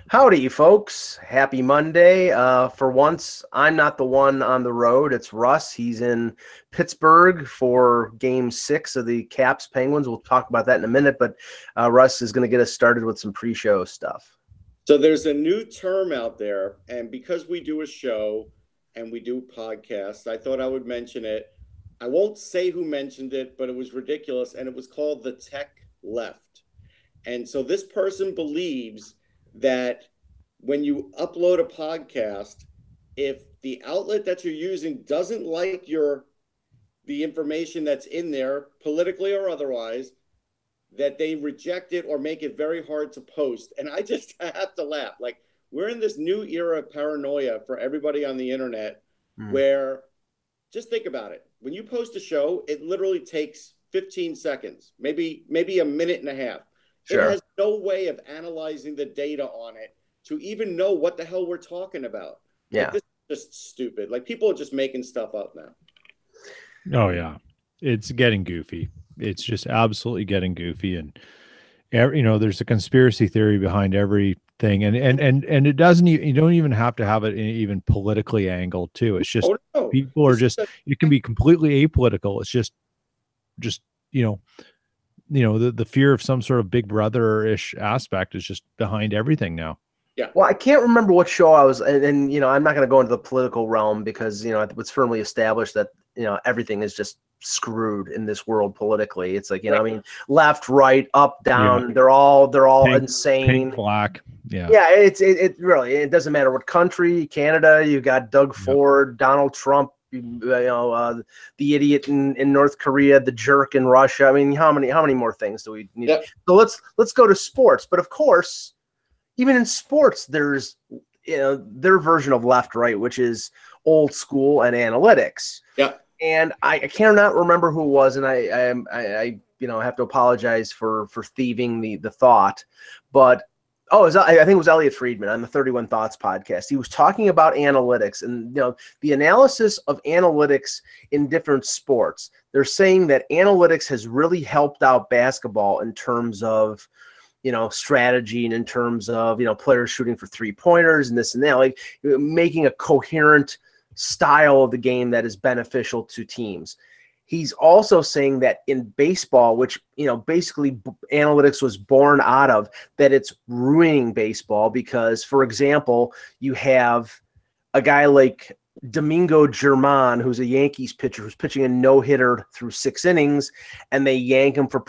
Howdy, folks. Happy Monday. For once, I'm not the one on the road. It's Russ. He's in Pittsburgh for Game 6 of the Caps Penguins. We'll talk about that in a minute, but Russ is going to get us started with some pre-show stuff. So there's a new term out there, and because we do a show and we do podcasts, I thought I would mention it. I won't say who mentioned it, but it was ridiculous, and it was called the tech left. And so this person believes that when you upload a podcast, if the outlet that you're using doesn't like the information that's in there, politically or otherwise, that they reject it or make it very hard to post. And I just have to laugh. Like, we're in this new era of paranoia for everybody on the internet where, just think about it. When you post a show, it literally takes 15 seconds, maybe a minute and a half. Sure. It has no way of analyzing the data on it to even know what the hell we're talking about. Yeah. Like, this is just stupid. Like, people are just making stuff up now. Oh, yeah. It's getting goofy. It's just absolutely getting goofy. And, there's a conspiracy theory behind everything. And it doesn't, you don't even have to have it even politically angled too. It's just, people are just, it can be completely apolitical. It's just, the fear of some sort of Big Brother-ish aspect is just behind everything now. Yeah. Well, I can't remember what show I was, and I'm not going to go into the political realm because, it's firmly established that, everything is just screwed in this world politically. It's like, left, right, up, down, they're all pink, insane. Pink, black. Yeah. Yeah. It really, it doesn't matter what country. Canada, you got Doug Ford, Donald Trump, the idiot in North Korea, the jerk in Russia. I mean, how many more things do we need? Yep. So let's go to sports. But of course, even in sports, there's their version of left, right, which is old school and analytics. Yeah. And I cannot remember who it was, and I have to apologize for thieving the thought, but I think it was Elliot Friedman on the 31 Thoughts podcast. He was talking about analytics and the analysis of analytics in different sports. They're saying that analytics has really helped out basketball in terms of strategy and in terms of players shooting for 3-pointers and this and that, like making a coherent style of the game that is beneficial to teams. He's also saying that in baseball, which, basically analytics was born out of, that it's ruining baseball because, for example, you have a guy like Domingo Germán, who's a Yankees pitcher, who's pitching a no-hitter through 6 innings, and they yank him for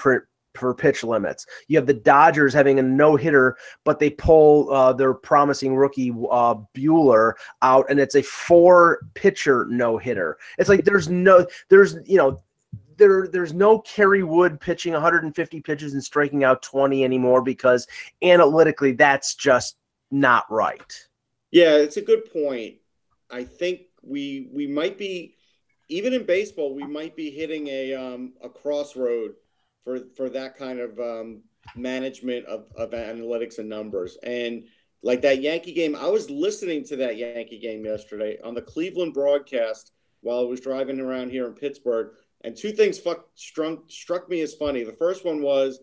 pitch limits. You have the Dodgers having a no-hitter, but they pull their promising rookie Buehler out, and it's a 4-pitcher no-hitter. It's like there's no Kerry Wood pitching 150 pitches and striking out 20 anymore because analytically that's just not right. Yeah, it's a good point. I think we might be, even in baseball, we might be hitting a crossroad for that kind of management of analytics and numbers. And like that Yankee game, I was listening to that Yankee game yesterday on the Cleveland broadcast while I was driving around here in Pittsburgh. And 2 things struck me as funny. The first one was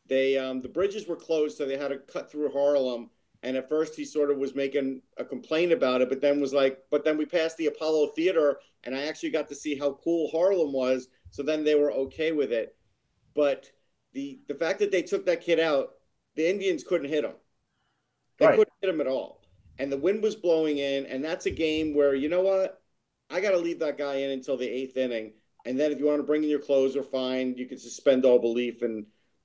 the bridges were closed, so they had to cut through Harlem. And at first he sort of was making a complaint about it, but then was like, but then we passed the Apollo Theater and I actually got to see how cool Harlem was. So then they were okay with it. But the fact that they took that kid out, the Indians couldn't hit him. They couldn't hit him at all. And the wind was blowing in, and that's a game where, you know what? I got to leave that guy in until the 8th inning. And then if you want to bring in your closer, fine, you can suspend all belief.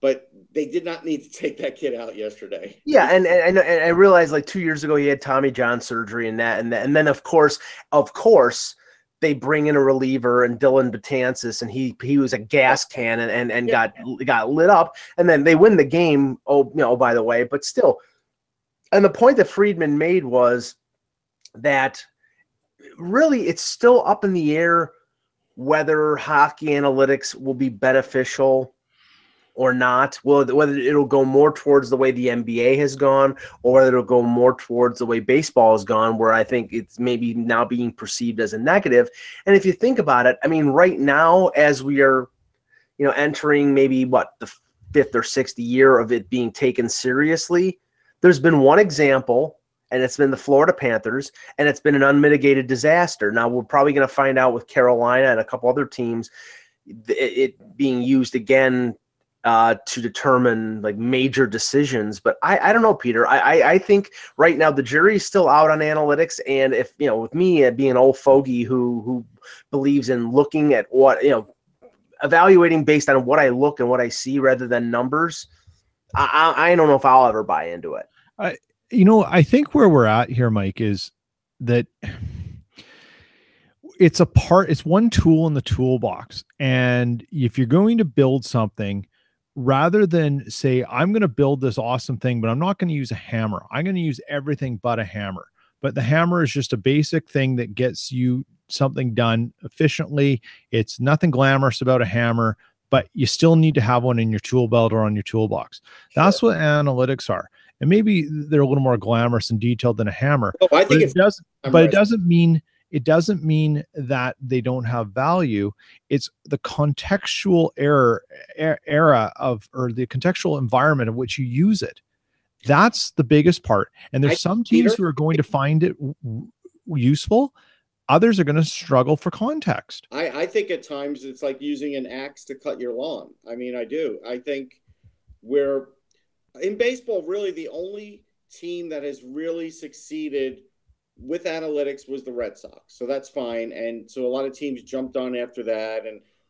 But they did not need to take that kid out yesterday. Yeah, and I realized like 2 years ago he had Tommy John surgery and then of course they bring in a reliever and Dylan Betances, and he was a gas can and got lit up, and then they win the game. By the way, but still, and the point that Friedman made was that really it's still up in the air whether hockey analytics will be beneficial or not. Whether it'll go more towards the way the NBA has gone, or whether it'll go more towards the way baseball has gone, where I think it's maybe now being perceived as a negative. And if you think about it, I mean, right now, as we are, entering maybe the 5th or 6th year of it being taken seriously, There's been one example, and it's been the Florida Panthers, and it's been an unmitigated disaster. Now, we're probably going to find out with Carolina and a couple other teams it being used again to determine like major decisions. But I don't know, Peter. I think right now the jury's still out on analytics. And if, with me being an old fogey who believes in looking at what, evaluating based on what I look and what I see rather than numbers, I don't know if I'll ever buy into it. I think where we're at here, Mike, is that it's one tool in the toolbox. And if you're going to build something, rather than say, I'm going to build this awesome thing, but I'm not going to use a hammer. I'm going to use everything but a hammer. But the hammer is just a basic thing that gets you something done efficiently. It's nothing glamorous about a hammer, but you still need to have one in your tool belt or on your toolbox. That's what analytics are. And maybe they're a little more glamorous and detailed than a hammer. Oh, I think it doesn't mean that they don't have value. It's the contextual era or the contextual environment in which you use it. That's the biggest part. And there's some teams who are going to find it useful. Others are going to struggle for context. I think at times it's like using an axe to cut your lawn. I mean, I do. I think we're in baseball, really the only team that has really succeeded with analytics was the Red Sox. So that's fine. And so a lot of teams jumped on after that.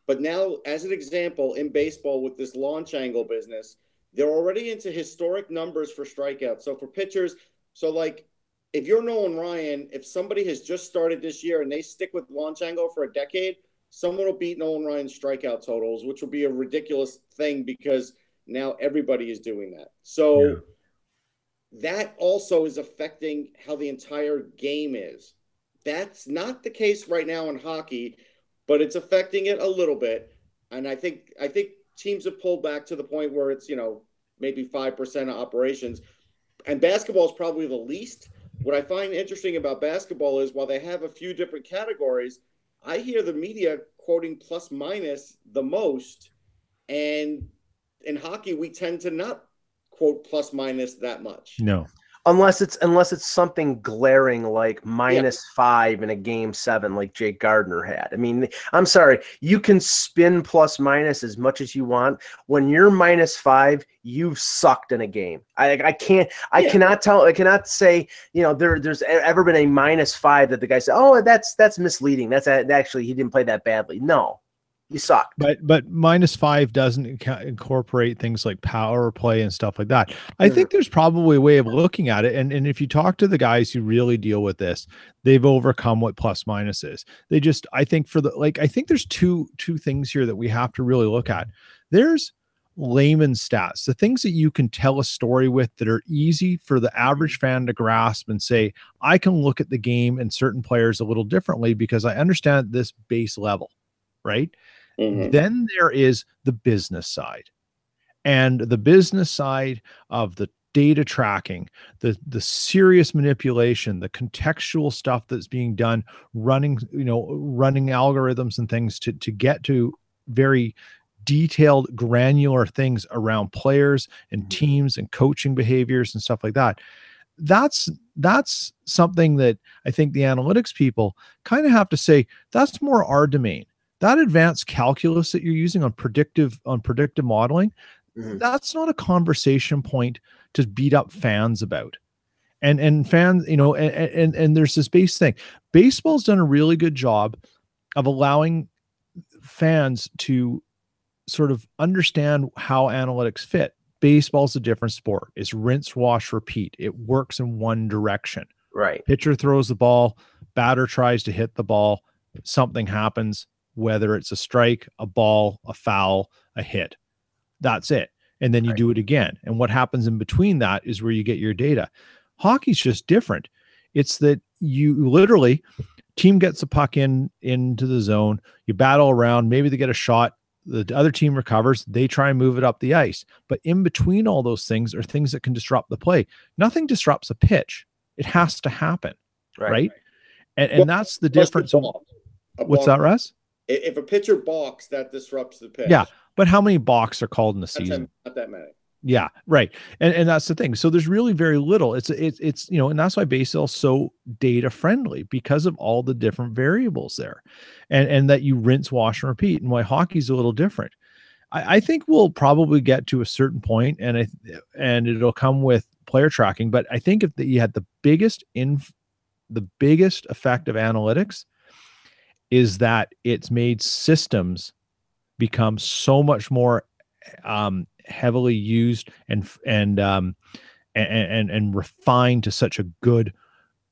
But now, as an example, in baseball with this launch angle business, they're already into historic numbers for strikeouts. So for pitchers, like if you're Nolan Ryan, if somebody has just started this year and they stick with launch angle for a decade, someone will beat Nolan Ryan's strikeout totals, which will be a ridiculous thing because now everybody is doing that. So that also is affecting how the entire game is. That's not the case right now in hockey, but it's affecting it a little bit. And I think teams have pulled back to the point where it's, maybe 5% of operations. And basketball is probably the least. What I find interesting about basketball is while they have a few different categories, I hear the media quoting plus minus the most. And in hockey, we tend to not quote plus minus that much. No. Unless it's something glaring like -5 in a game 7 like Jake Gardner had. I mean, I'm sorry, you can spin plus minus as much as you want. When you're -5, you've sucked in a game. I cannot say, there's ever been a -5 that the guy said, oh, that's misleading. That's actually he didn't play that badly. No. You sucked. But -5 doesn't incorporate things like power play and stuff like that. I think there's probably a way of looking at it. And if you talk to the guys who really deal with this, they've overcome what plus minus is. I think there's two things here that we have to really look at. There's layman stats, the things that you can tell a story with that are easy for the average fan to grasp and say, I can look at the game and certain players a little differently because I understand this base level, right? Mm-hmm. Then there is the business side, and the business side of the data tracking, the serious manipulation, the contextual stuff that's being done, running algorithms and things to get to very detailed, granular things around players and teams and coaching behaviors and stuff like that. That's something that I think the analytics people kind of have to say, that's more our domain. That advanced calculus that you're using on predictive modeling, that's not a conversation point to beat up fans about. And fans, and there's this base thing. Baseball's done a really good job of allowing fans to sort of understand how analytics fit. Baseball's a different sport. It's rinse, wash, repeat. It works in one direction. Right. Pitcher throws the ball, batter tries to hit the ball, something happens, whether it's a strike, a ball, a foul, a hit. That's it. And then you do it again. And what happens in between that is where you get your data. Hockey's just different. It's that you literally, team gets the puck into the zone, you battle around, maybe they get a shot, the other team recovers, they try and move it up the ice. But in between all those things are things that can disrupt the play. Nothing disrupts a pitch. It has to happen. Right? And that's the difference. What's that, Russ? If a pitcher balks, that disrupts the pitch. Yeah, but how many balks are called in the season? Not that many. Yeah, right. And that's the thing. So there's really very little. It's and that's why baseball is so data friendly, because of all the different variables there. And that you rinse, wash, and repeat. And why hockey's a little different. I think we'll probably get to a certain point, and it'll come with player tracking. But I think if you had the biggest effect of analytics is that it's made systems become so much more heavily used and refined to such a good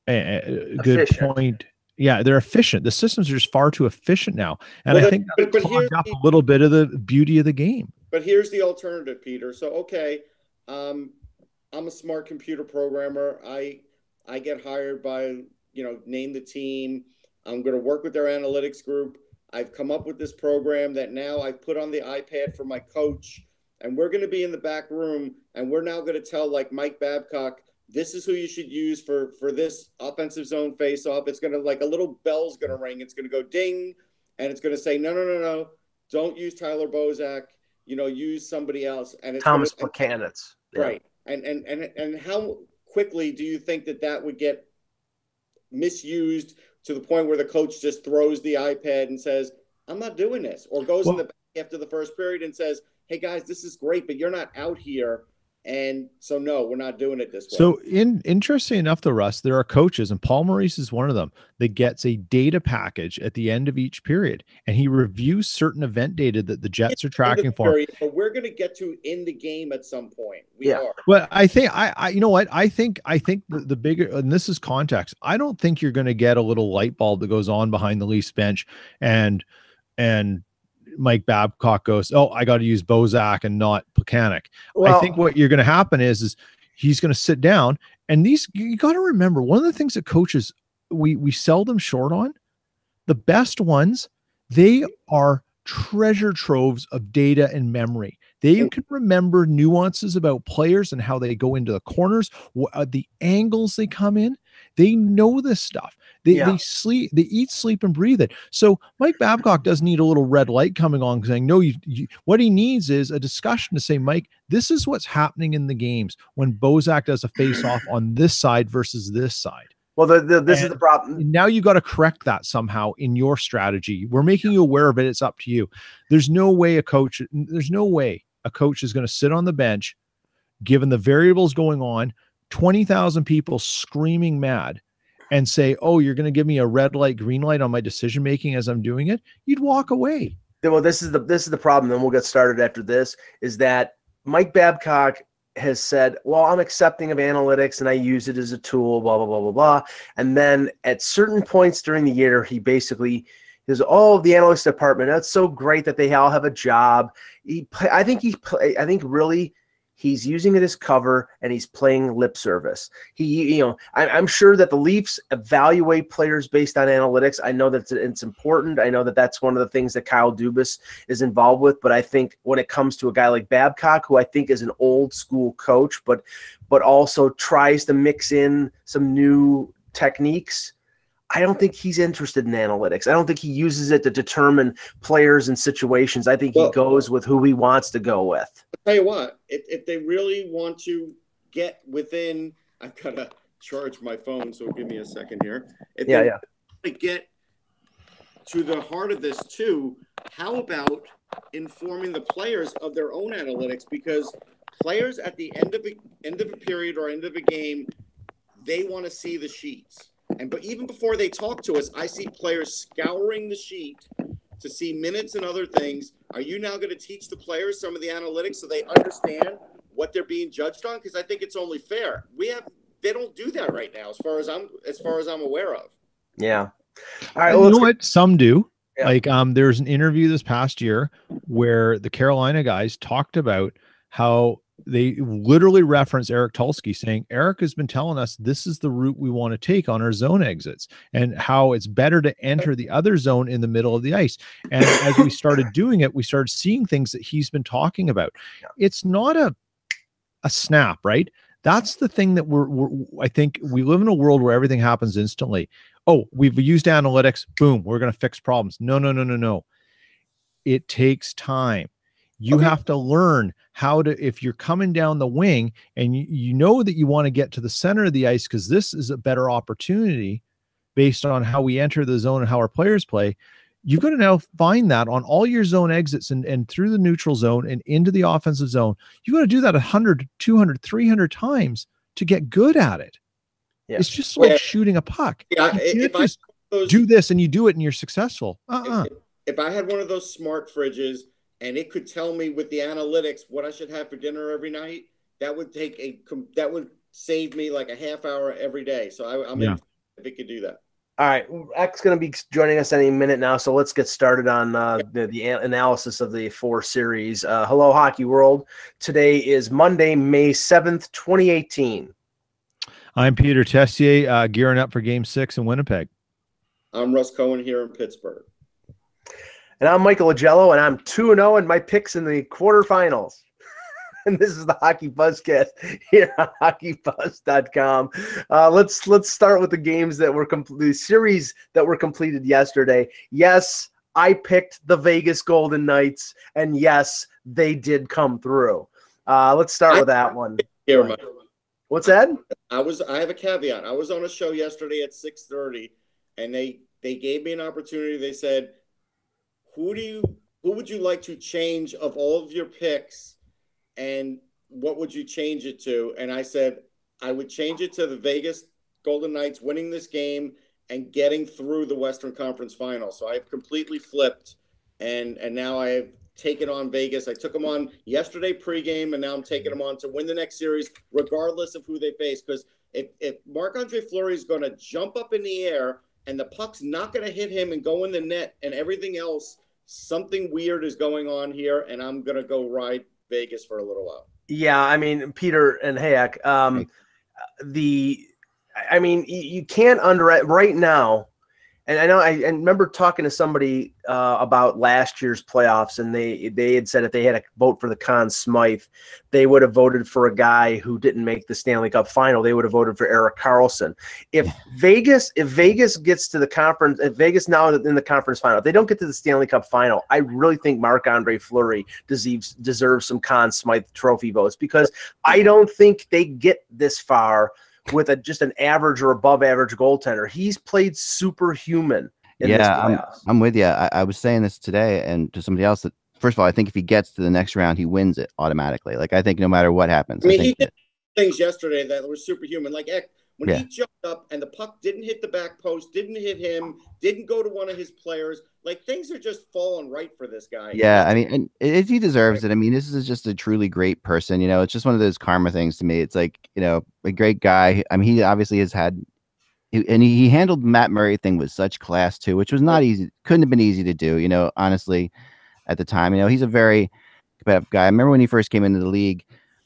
point. Yeah, they're efficient. The systems are just far too efficient now, and I think that's clogged up a little bit of the beauty of the game. But here's the alternative, Peter. So okay, I'm a smart computer programmer. I get hired by name the team. I'm going to work with their analytics group. I've come up with this program that now I've put on the iPad for my coach, and we're going to be in the back room, and we're now going to tell like Mike Babcock, this is who you should use for this offensive zone face-off. It's going to, like, a little bell's going to ring. It's going to go ding, and it's going to say, no, don't use Tyler Bozak. Use somebody else. And it's Thomas Placanitz. Right. And how quickly do you think that would get misused to the point where the coach just throws the iPad and says, I'm not doing this, or goes in the back after the first period and says, hey guys, this is great, but you're not out here. And so, no, we're not doing it this way. So interesting enough, though, Russ, there are coaches, and Paul Maurice is one of them, that gets a data package at the end of each period, and he reviews certain event data that the Jets are tracking for. But we're going to get to in the game at some point. We are. Well, I think you know what? I think the bigger, and this is context. I don't think you're going to get a little light bulb that goes on behind the Leafs bench, and Mike Babcock goes, oh, I got to use Bozak and not Plekanec. Well, I think what you're going to happen is he's going to sit down, and you got to remember, one of the things that coaches, we sell them short on, the best ones, they are treasure troves of data and memory. They can remember nuances about players and how they go into the corners, the angles they come in. They know this stuff. They eat, sleep, and breathe it. So Mike Babcock doesn't need a little red light coming on saying, no, what he needs is a discussion to say, Mike, this is what's happening in the games when Bozak does a face-off on this side versus this side. Well, this is the problem. Now you got to correct that somehow in your strategy. We're making you aware of it. It's up to you. There's no way a coach is going to sit on the bench, given the variables going on, 20,000 people screaming mad, and say, oh, you're going to give me a red light, green light on my decision-making as I'm doing it. You'd walk away. Well, this is the problem. Then we'll get started after this, is that Mike Babcock has said, well, I'm accepting of analytics and I use it as a tool, blah, blah, blah, blah, blah. And then at certain points during the year, he basically is, oh, the analytics department, that's so great that they all have a job. I think really he's using it as cover, and he's playing lip service. I'm sure that the Leafs evaluate players based on analytics. I know that it's important. I know that that's one of the things that Kyle Dubas is involved with. But I think when it comes to a guy like Babcock, who I think is an old school coach, but also tries to mix in some new techniques, I don't think he's interested in analytics. I don't think he uses it to determine players and situations. I think he goes with who he wants to go with. I'll tell you what, if they really want to get within, I've got to charge my phone, so give me a second here. If they want to get to the heart of this too, how about informing the players of their own analytics? Because players at the end of a period or end of a game, they want to see the sheets. But even before they talk to us, I see players scouring the sheet to see minutes and other things. Are you now going to teach the players some of the analytics so they understand what they're being judged on? Because I think it's only fair. They don't do that right now, as far as I'm aware of. Yeah. All right. You know what? Some do. Yeah. Like there's an interview this past year where the Carolina guys talked about how they literally reference Eric Tulsky, saying Eric has been telling us this is the route we want to take on our zone exits, and how it's better to enter the other zone in the middle of the ice. And as we started doing it, we started seeing things that he's been talking about. It's not a snap, right? That's the thing that I think we live in a world where everything happens instantly. Oh, we've used analytics. Boom, we're going to fix problems. No. It takes time. You have to learn how to, if you're coming down the wing and you know that you want to get to the center of the ice because this is a better opportunity based on how we enter the zone and how our players play, you've got to now find that on all your zone exits and through the neutral zone and into the offensive zone. You've got to do that 100, 200, 300 times to get good at it. Yeah. It's just like shooting a puck. Yeah, if I do this and you do it and you're successful. If I had one of those smart fridges and it could tell me with the analytics what I should have for dinner every night, that would save me like a half hour every day. So I'm in if it could do that. All right, X going to be joining us any minute now, so let's get started on the analysis of the 4 series. Hello, Hockey World. Today is Monday, May 7th, 2018. I'm Peter Tessier, gearing up for Game 6 in Winnipeg. I'm Russ Cohen here in Pittsburgh. And I'm Michael Agello, and I'm 2-0 in my picks in the quarterfinals. And this is the Hockey Buzzcast here on HockeyBuzz.com. Let's start with the games that were the series that were completed yesterday. Yes, I picked the Vegas Golden Knights, and yes, they did come through. Let's start with that one. What's that? I have a caveat. I was on a show yesterday at 6:30, and they gave me an opportunity. They said, "Who would you like to change of all of your picks? And what would you change it to?" And I said, I would change it to the Vegas Golden Knights winning this game and getting through the Western Conference Final. So I've completely flipped, and now I have taken on Vegas. I took them on yesterday pregame, and now I'm taking them on to win the next series, regardless of who they face. Because if Marc-Andre Fleury is going to jump up in the air and the puck's not going to hit him and go in the net and everything else, something weird is going on here, and I'm going to go ride Vegas for a little while. Yeah, I mean, Peter and Hayek, you can't underestimate right now. And I know I remember talking to somebody about last year's playoffs, and they had said if they had a vote for the Conn Smythe, they would have voted for a guy who didn't make the Stanley Cup final. They would have voted for Erik Karlsson. If Vegas gets to the conference, if Vegas now in the conference final, if they don't get to the Stanley Cup final, I really think Marc-Andre Fleury deserves some Conn Smythe trophy votes, because I don't think they get this far with just an average or above average goaltender. He's played superhuman in this playoffs. I'm with you. I was saying this today and to somebody else that, first of all, I think if he gets to the next round, he wins it automatically. Like, I think no matter what happens. I mean, he did things yesterday that were superhuman. Like, when he jumped up and the puck didn't hit the back post, didn't hit him, didn't go to one of his players, like, things are just falling right for this guy. Yeah, I mean, and he deserves it. I mean, this is just a truly great person. You know, it's just one of those karma things to me. It's like, you know, a great guy. I mean, he obviously has had, and he handled the Matt Murray thing with such class too, which was not easy. Couldn't have been easy to do, you know, honestly, at the time. You know, he's a very competitive guy. I remember when he first came into the league,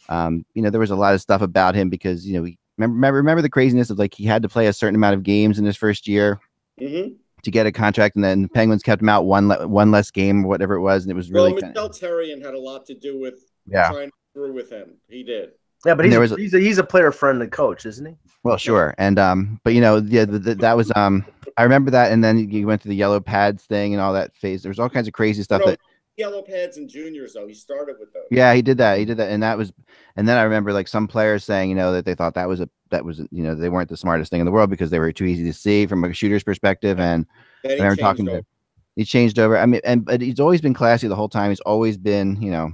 you know, there was a lot of stuff about him because, you know, remember the craziness of, like, he had to play a certain amount of games in his first year to get a contract, and then the Penguins kept him out one less game or whatever it was, and it was really. Well, Michel Therrien had a lot to do with trying to through with him. He did. Yeah, but he's a player-friendly coach, isn't he? Well, sure, and but you know, that was I remember that, and then he went to the yellow pads thing and all that phase. There was all kinds of crazy stuff that. Yellow pads and juniors, though. He started with those. Yeah, he did that, and then I remember, like, some players saying, you know, that they thought that was you know, they weren't the smartest thing in the world because they were too easy to see from a shooter's perspective. And I remember talking to him. He changed over. I mean, but he's always been classy the whole time. He's always been, you know,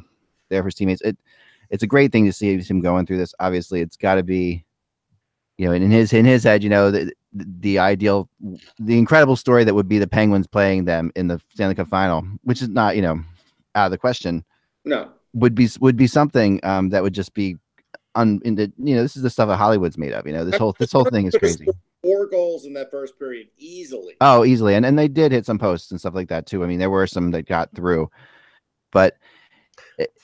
there for his teammates. It's a great thing to see him going through this. Obviously, it's got to be, you know, in his head, you know, the ideal, the incredible story that would be the Penguins playing them in the Stanley Cup final, which is not, you know, out of the question. No, would be something that would just be you know, this is the stuff that Hollywood's made of. You know, this whole thing is crazy. 4 goals in that first period, easily. Oh, easily, and they did hit some posts and stuff like that too. I mean, there were some that got through, but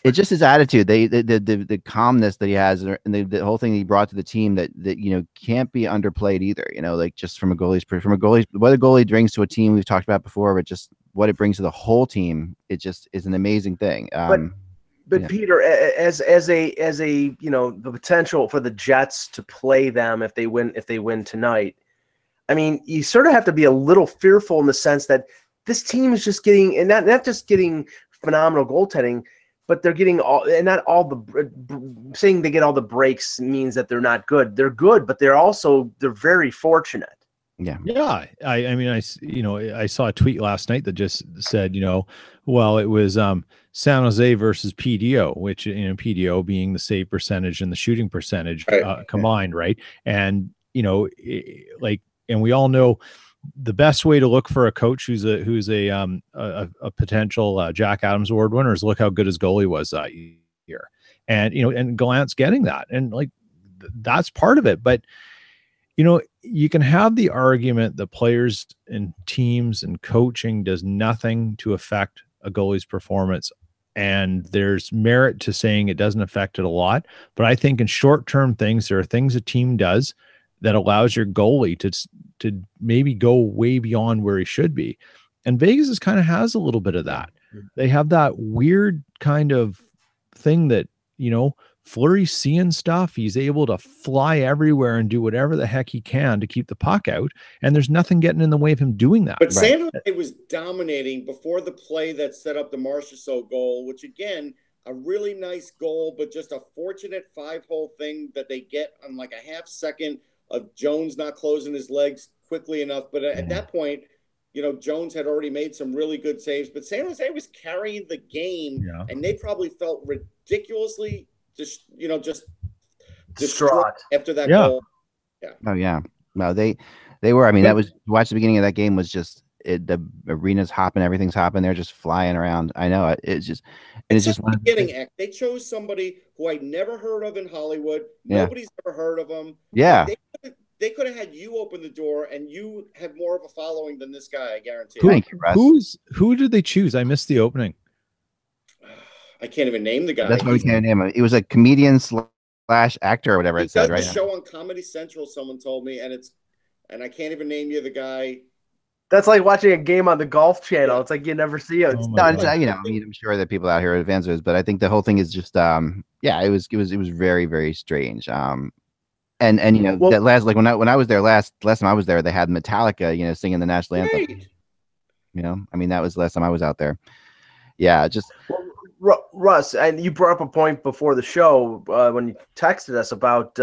it just his attitude, the calmness that he has, and the whole thing that he brought to the team that you know, can't be underplayed either. You know, like, just from a goalie, what a goalie brings to a team, we've talked about before, but just what it brings to the whole team, it just is an amazing thing. But Peter, as a you know, the potential for the Jets to play them if they win tonight, I mean, you sort of have to be a little fearful in the sense that this team is just getting, and not just getting phenomenal goaltending, but they're getting all, and not all saying they get all the breaks means that they're not good. They're good, but they're very fortunate. Yeah. I mean, I saw a tweet last night that just said, well, it was San Jose versus PDO, which, PDO being the save percentage and the shooting percentage combined, right? And and we all know the best way to look for a coach who's a potential Jack Adams Award winner is look how good his goalie was that year, and and Gallant's getting that, and that's part of it, but. You can have the argument that players and teams and coaching does nothing to affect a goalie's performance. And there's merit to saying it doesn't affect it a lot. But I think in short-term things, there are things a team does that allows your goalie to maybe go way beyond where he should be. And Vegas kind of has a little bit of that. They have that weird kind of thing that, Fleury's seeing stuff. He's able to fly everywhere and do whatever the heck he can to keep the puck out. And there's nothing getting in the way of him doing that. But San Jose was dominating before the play that set up the Marchessault goal, which again, a really nice goal, but just a fortunate 5-hole thing that they get on like a half second of Jones not closing his legs quickly enough. But at that point, Jones had already made some really good saves, but San Jose was carrying the game, and they probably felt ridiculously just distraught after that goal. Yeah. Oh yeah. No, they were. I mean, that was watch the beginning of that game was just the arena's hopping, everything's hopping. They're just flying around. I know it's just getting. They chose somebody who I'd never heard of in Hollywood. Nobody's ever heard of him. Yeah. They could have had you open the door, and you have more of a following than this guy. I guarantee. Thank you, Russ. Who did they choose? I missed the opening. I can't even name the guy. That's why we can't name him. He was a comedian / actor or whatever it said, right? He does a show on Comedy Central, someone told me, and I can't even name you the guy. That's like watching a game on the Golf Channel. It's like you never see it. I'm sure that people out here are advancers, but I think the whole thing is just, it was very, very strange. That last, like when I was there last time I was there, they had Metallica, singing the national anthem. I mean, that was the last time I was out there. Yeah, just. Russ, and you brought up a point before the show when you texted us about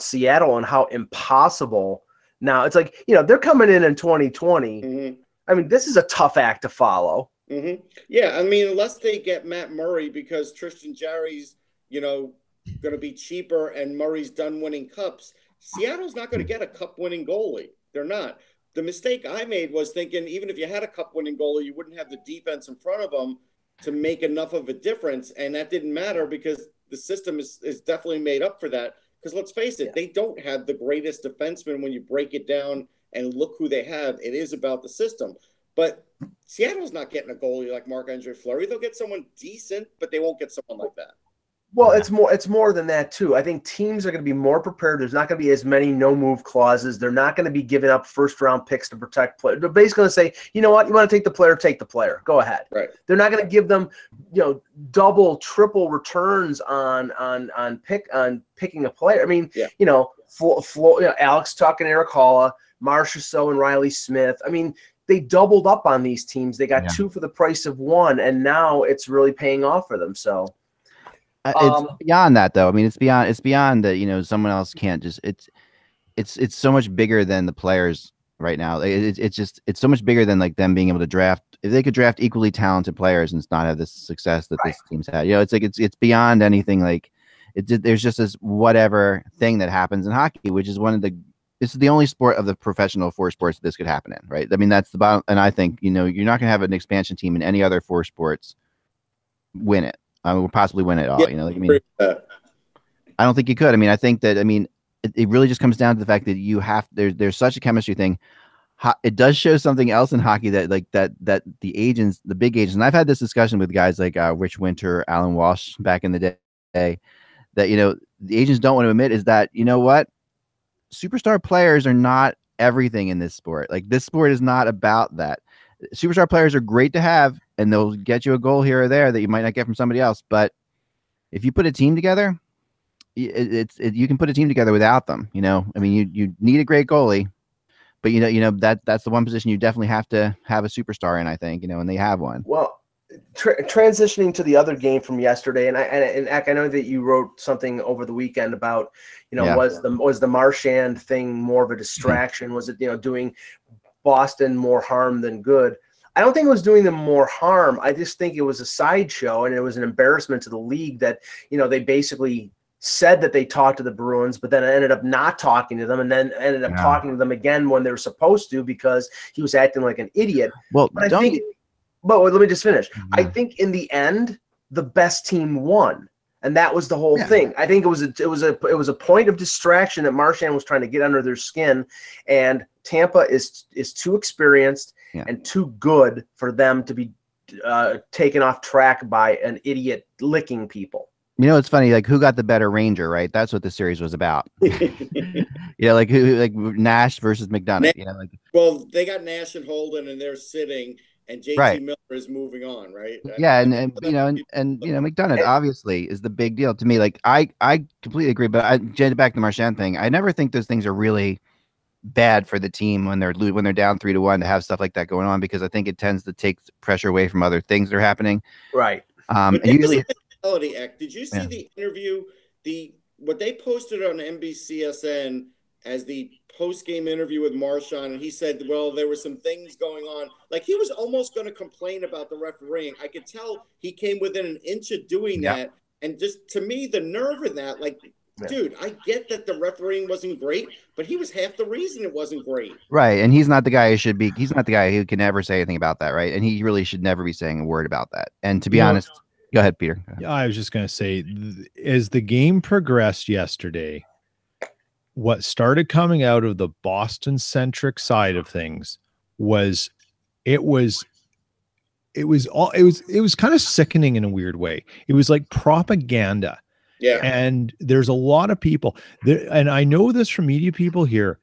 Seattle and how impossible. Now it's like, they're coming in 2020. Mm-hmm. I mean, this is a tough act to follow. Mm-hmm. Yeah, I mean, unless they get Matt Murray because Tristan Jarry's, going to be cheaper and Murray's done winning cups. Seattle's not going to get a cup-winning goalie. They're not. The mistake I made was thinking even if you had a cup-winning goalie, you wouldn't have the defense in front of them to make enough of a difference, and that didn't matter because the system is definitely made up for that. Because let's face it, they don't have the greatest defenseman when you break it down and look who they have. It is about the system. But Seattle's not getting a goalie like Marc-Andre Fleury. They'll get someone decent, but they won't get someone like that. Well, it's more than that too. I think teams are going to be more prepared. There's not going to be as many no-move clauses. They're not going to be giving up first-round picks to protect players. They're basically going to say, you know what, you want to take the player. Go ahead. Right. They're not going to give them, double, triple returns on picking a player. I mean, Alex Tuck and Eric Halla, Marchessault and Riley Smith. I mean, they doubled up on these teams. They got two for the price of one, and now it's really paying off for them. So. It's beyond that, though. I mean, it's beyond that. Someone else can't just. It's so much bigger than the players right now. It's so much bigger than like them being able to draft. If they could draft equally talented players and not have this success that this team's had, it's like it's beyond anything. Like there's just this whatever thing that happens in hockey, which is this is the only sport of the professional four sports that this could happen in, right? I mean, that's the bottom. And I think you're not going to have an expansion team in any other four sports win it. We'll possibly win it all. I don't think you could. I mean, I think that. I mean, it really just comes down to the fact that you have there's such a chemistry thing. It does show something else in hockey that the agents, the big agents, and I've had this discussion with guys like Rich Winter, Alan Walsh back in the day, that the agents don't want to admit is that what superstar players are not everything in this sport. Like this sport is not about that. Superstar players are great to have, and they'll get you a goal here or there that you might not get from somebody else. But if you put a team together, you can put a team together without them. I mean, you need a great goalie, but that's the one position you definitely have to have a superstar in. I think and they have one. Well, transitioning to the other game from yesterday, and Eck, I know that you wrote something over the weekend about, was the Marchand thing more of a distraction? Was it, doing Boston more harm than good? I don't think it was doing them more harm. I just think it was a sideshow, and it was an embarrassment to the league that, they basically said that they talked to the Bruins, but then ended up not talking to them, and then ended up talking to them again when they were supposed to, because he was acting like an idiot. Well, but let me just finish. I think in the end, the best team won, and that was the whole thing. I think it was a point of distraction that Marchand was trying to get under their skin, and Tampa is too experienced and too good for them to be taken off track by an idiot licking people. It's funny, like, who got the better Ranger, right? That's what the series was about. Like Nash versus McDonough. Well, they got Nash and Holden, and they're sitting, and JT Miller is moving on, right? Yeah, and McDonough obviously is the big deal to me. Like, I completely agree, but back to the Marchand thing, I never think those things are really bad for the team when they're down 3-1 to have stuff like that going on, because I think it tends to take pressure away from other things that are happening. Right. And usually. Did you see the interview? What they posted on NBCSN as the post-game interview with Marchand, and he said, well, there were some things going on. Like, he was almost going to complain about the refereeing. I could tell he came within an inch of doing that. And just, to me, the nerve in that, dude, I get that the refereeing wasn't great, but he was half the reason it wasn't great. Right, and he's not the guy he's not the guy who can ever say anything about that, right? And he really should never be saying a word about that. And to be honest, go ahead, Peter. Yeah, I was just going to say, as the game progressed yesterday, what started coming out of the Boston-centric side of things was kind of sickening in a weird way. It was like propaganda. Yeah. And there's a lot of people there, and I know this from media people here.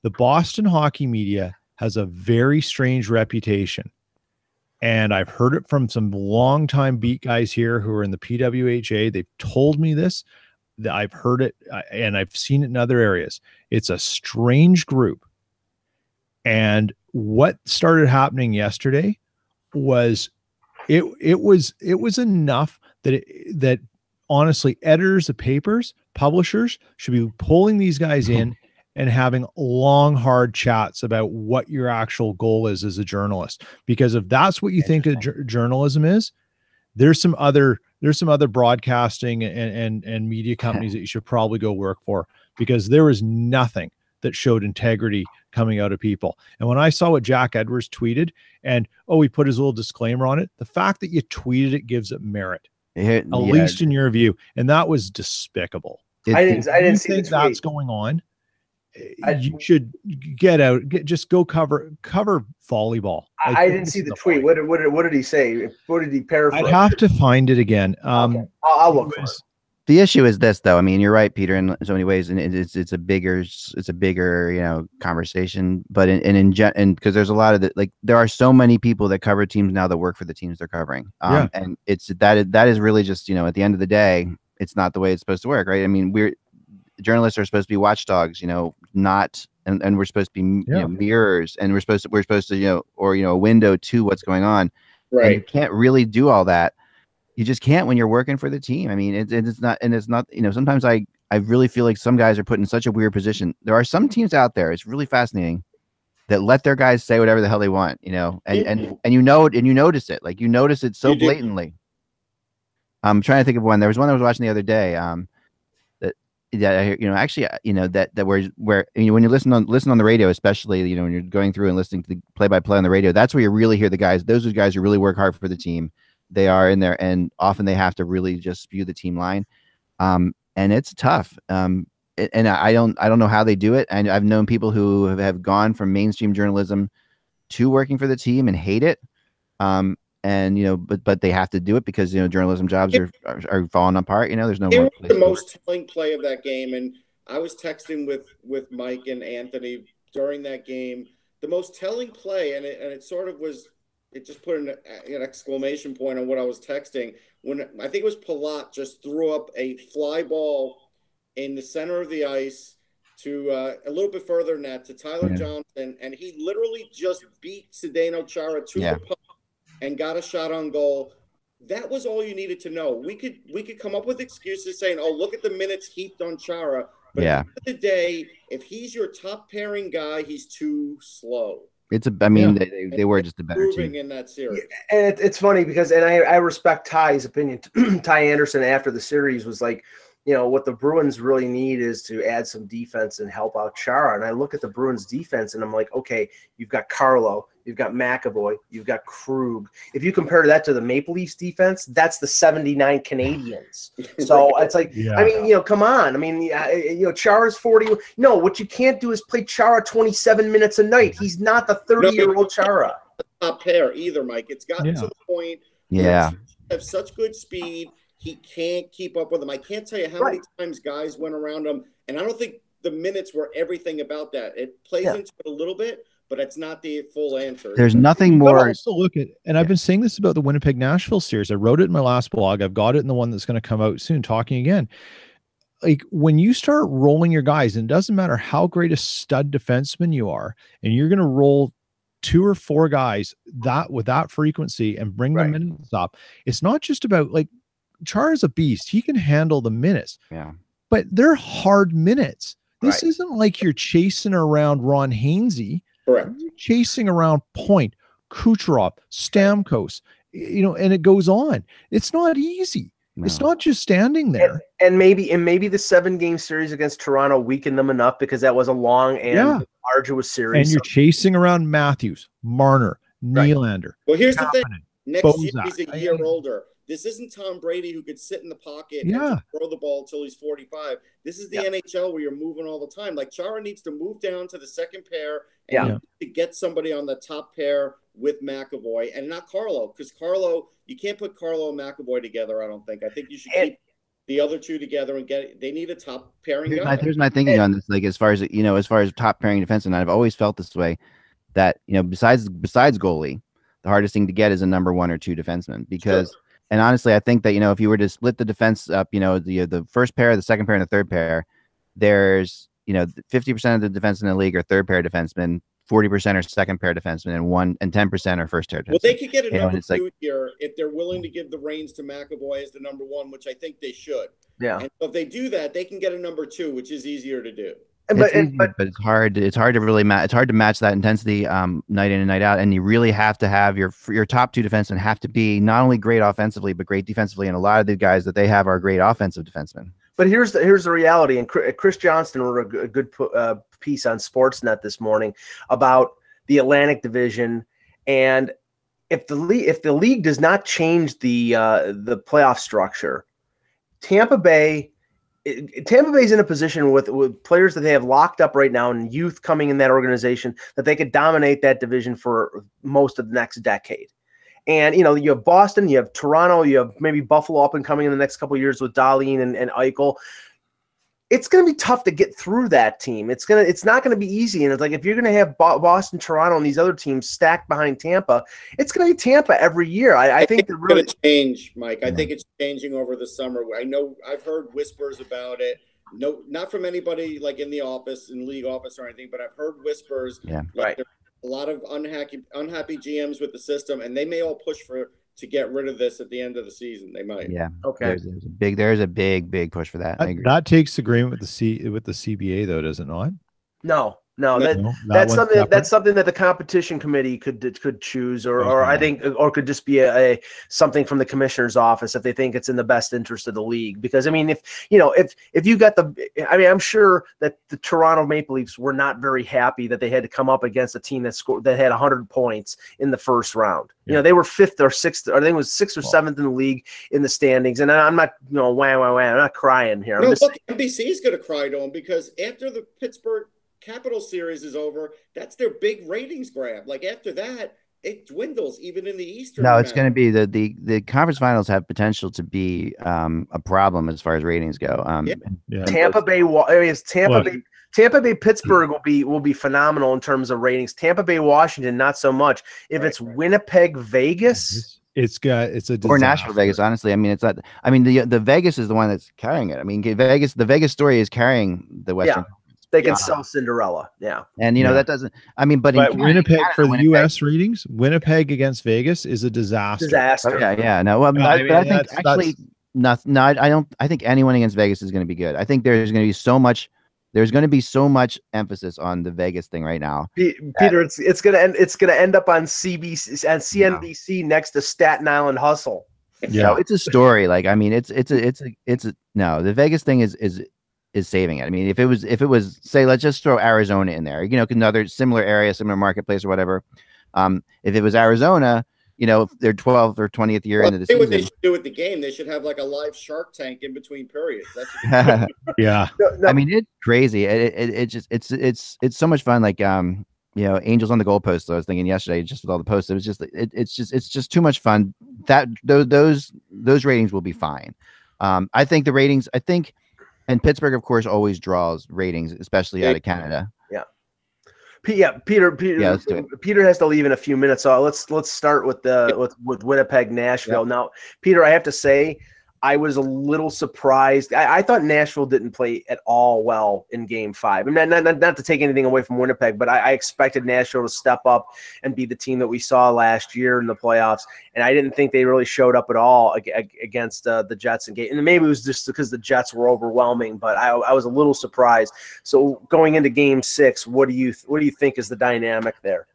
The Boston hockey media has a very strange reputation. And I've heard it from some longtime beat guys here who are in the PWHA. They've told me this. I've heard it, and I've seen it in other areas. It's a strange group. And what started happening yesterday was it was enough that honestly, editors of papers, publishers should be pulling these guys in and having long, hard chats about what your actual goal is as a journalist. Because if that's what you think of journalism is, there's some other broadcasting and media companies that you should probably go work for, because there was nothing that showed integrity coming out of people. And when I saw what Jack Edwards tweeted, and he put his little disclaimer on it, the fact that you tweeted it gives it merit, at least in your view. And that was despicable. I didn't see think that's going on. You should just go cover volleyball. I didn't see the tweet. What did he say? What did he paraphrase? I'd have to find it again. Okay. I'll look for it. The issue is this, though. I mean, you're right, Peter, in so many ways, and it's a bigger conversation. But in because there's a lot of there are so many people that cover teams now that work for the teams they're covering. And that is really just, at the end of the day, it's not the way it's supposed to work, right? I mean, journalists are supposed to be watchdogs, not, and we're supposed to be mirrors, and we're supposed to a window to what's going on. Right. And you can't really do all that. You just can't when you're working for the team. I mean, it's not, sometimes I really feel like some guys are put in such a weird position. There are some teams out there, it's really fascinating, that let their guys say whatever the hell they want, and you notice it. Like, you notice it so blatantly. I'm trying to think of one. There was one I was watching the other day. Where when you listen on the radio, especially, when you're going through and listening to the play-by-play on the radio, that's where you really hear the guys. Those are guys who really work hard for the team. They are in there, and often they have to really just spew the team line. And it's tough. And I don't know how they do it. And I've known people who have gone from mainstream journalism to working for the team and hate it. But they have to do it because, journalism jobs are falling apart. There's no more. The most telling play of that game, and I was texting with Mike and Anthony during that game. The most telling play, and it sort of was. It just put an exclamation point on what I was texting when I think it was Palat just threw up a fly ball in the center of the ice to a little bit further than that to Tyler Johnson, and he literally just beat Zdeno Chara to the puck and got a shot on goal. That was all you needed to know. We could come up with excuses saying, "Oh, look at the minutes heaped on Chara." But at the end of the day, if he's your top pairing guy, he's too slow. They were just a better team in that series. And it's funny because, and I respect Ty's opinion. Ty Anderson after the series was like, what the Bruins really need is to add some defense and help out Chara. And I look at the Bruins defense and I'm like, okay, you've got Carlo, you've got McAvoy, you've got Krug. If you compare that to the Maple Leafs defense, that's the 79 Canadians. So it's like, I mean, come on. I mean, Chara's 40. No, what you can't do is play Chara 27 minutes a night. He's not the 30-year-old Chara. Top pair either, Mike. It's gotten to the point where you have such good speed. He can't keep up with them. I can't tell you how many times guys went around him, and I don't think the minutes were everything about that. It plays into it a little bit, but it's not the full answer. There's nothing more. Also look at, and I've been saying this about the Winnipeg-Nashville series. I wrote it in my last blog. I've got it in the one that's going to come out soon, talking again. Like when you start rolling your guys, and it doesn't matter how great a stud defenseman you are, and you're going to roll 2 or 4 guys with that frequency and bring them in the top. It's not just about like, Chara's a beast. He can handle the minutes. Yeah. But they're hard minutes. This isn't like you're chasing around Ron Hainsey. Correct. You're chasing around Point, Kucherov, Stamkos, and it goes on. It's not easy. No. It's not just standing there. And maybe the 7-game series against Toronto weakened them enough because that was a long and arduous series. And you're chasing around Matthews, Marner, Nylander. Well, here's the thing. Next year he's a year older. This isn't Tom Brady who could sit in the pocket and just throw the ball until he's 45. This is the NHL where you're moving all the time. Like Chara needs to move down to the second pair and to get somebody on the top pair with McAvoy and not Carlo, because Carlo, you can't put Carlo and McAvoy together. I don't think. I think you should keep the other two together and they need a top pairing guy. Here's my thinking on this. Like as far as top pairing defense, and I've always felt this way, that besides goalie, the hardest thing to get is a number 1 or 2 defenseman because. Sure. And honestly, I think that, if you were to split the defense up, the first pair, the second pair, and the third pair, there's, 50% of the defense in the league are third pair defensemen, 40% are second pair defensemen, and 10% are first pair defensemen. Well, they could get a number 2 here if they're willing to give the reins to McAvoy as the number 1, which I think they should. Yeah. And if they do that, they can get a number 2, which is easier to do. But it's hard. It's hard to really it's hard to match that intensity night in and night out. And you really have to have your top 2 defensemen have to be not only great offensively but great defensively. And a lot of the guys that they have are great offensive defensemen. But here's the reality. And Chris Johnston wrote a good piece on Sportsnet this morning about the Atlantic Division, and if the league does not change the playoff structure, Tampa Bay's in a position with players that they have locked up right now and youth coming in that organization that they could dominate that division for most of the next decade. And, you have Boston, you have Toronto, you have maybe Buffalo up and coming in the next couple of years with Dahlin and Eichel. It's going to be tough to get through that team. It's not going to be easy. And it's like, if you're going to have Boston, Toronto, and these other teams stacked behind Tampa, it's going to be Tampa every year. I think it's really going to change, Mike. I think it's changing over the summer. I know I've heard whispers about it. No, not from anybody like in the office, in league office or anything, but I've heard whispers. Yeah. Like there's a lot of unhappy GMs with the system, and they may all push to get rid of this at the end of the season. They might. Yeah. Okay. There's a big push for that. That takes agreement with the CBA though, does it not? No. That's something that the competition committee could choose, or I think, or could just be a something from the commissioner's office if they think it's in the best interest of the league. Because I mean, if you got I'm sure that the Toronto Maple Leafs were not very happy that they had to come up against a team that had 100 points in the first round. Yeah. They were 5th or 6th, or I think it was 6th or 7th in the league in the standings. And I'm not, I'm not crying here. No, look, NBC is going to cry to them because after the Pittsburgh Capital series is over, that's their big ratings grab. Like after that, it dwindles even in the Eastern. No, it's going to be the conference finals have potential to be a problem as far as ratings go. Tampa Bay, Tampa Bay, Pittsburgh will be phenomenal in terms of ratings. Tampa Bay, Washington, not so much. If it's Winnipeg, Vegas. It's a disaster. Or Nashville, Vegas. Honestly, I mean, it's not. I mean, the Vegas is the one that's carrying it. I mean, the Vegas story is carrying the Western. They can sell Cinderella. Yeah. And, that doesn't, I mean, but in Winnipeg, Canada, for the U.S. ratings, Winnipeg against Vegas is a disaster. Disaster. Oh, yeah. No, well, I think actually, I think anyone against Vegas is going to be good. I think there's going to be so much emphasis on the Vegas thing right now. Peter, it's gonna end up on CBC and CNBC next to Staten Island Hustle. Yeah, it's a story. Like, I mean, no, the Vegas thing is saving it. I mean, if it was say, let's just throw Arizona in there, another similar area, similar marketplace or whatever. If it was Arizona, their 12th or 20th year into the season. What they should do with the game, they should have like a live Shark Tank in between periods. That's yeah. No. I mean, it's crazy. It's so much fun. Like, Angels on the goalpost. So I was thinking yesterday, just with all the posts, it was just, it's just too much fun. That those ratings will be fine. I think the ratings, and Pittsburgh, of course, always draws ratings, especially out of Canada. Peter. Let's do it. Peter has to leave in a few minutes, so let's start with with Winnipeg, Nashville. Yeah. Now, Peter, I have to say, I was a little surprised. I thought Nashville didn't play at all well in Game 5. I mean, not to take anything away from Winnipeg, but I expected Nashville to step up and be the team that we saw last year in the playoffs, and I didn't think they really showed up at all against the Jets in game. And maybe it was just because the Jets were overwhelming, but I was a little surprised. So going into Game 6, what do you think is the dynamic there?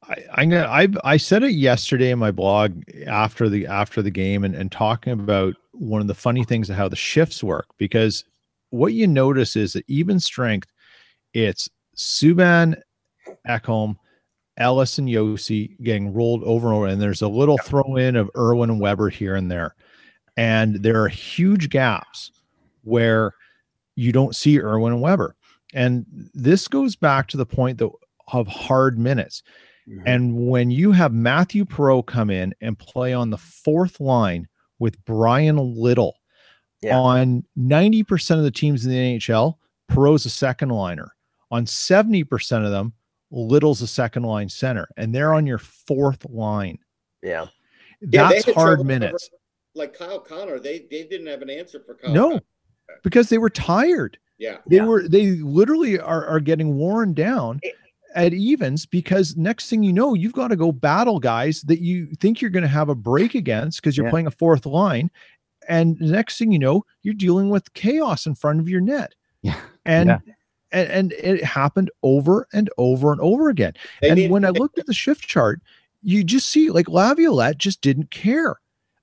I said it yesterday in my blog after the game and talking about one of the funny things of how the shifts work, because what you notice is that even strength, it's Subban, Ekholm, Ellis, and Yossi getting rolled over and over, and there's a little throw in of Irwin and Weber here and there, and there are huge gaps where you don't see Irwin and Weber, and this goes back to the point of hard minutes. Mm-hmm. And when you have Matthew Perreault come in and play on the fourth line with Brian Little, on 90% of the teams in the NHL, Perreault's a second liner. On 70% of them, Little's a second line center, and they're on your fourth line. Yeah. That's hard minutes. Like Kyle Connor, they didn't have an answer for Kyle. No, Connor. Because they were tired. Yeah. They literally are getting worn down at evens, because next thing you know, you've got to go battle guys that you think you're going to have a break against because you're playing a fourth line. And the next thing you know, you're dealing with chaos in front of your net. Yeah. And it happened over and over and over again. And when I looked at the shift chart, you just see like Laviolette just didn't care.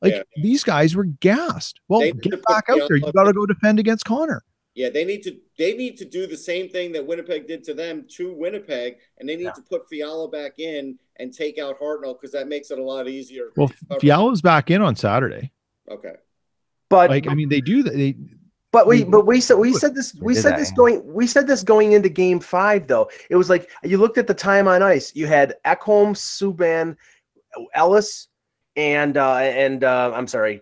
Like these guys were gassed. Well, get back out there. You got to go defend against Connor. Yeah, they need to do the same thing that Winnipeg did to them to Winnipeg, and they need to put Fiala back in and take out Hartnell, because that makes it a lot easier. Well, Fiala's back in on Saturday. Okay, but like, I mean, they do that. We said this going into Game 5 though. It was like you looked at the time on ice. You had Ekholm, Subban, Ellis, and I'm sorry,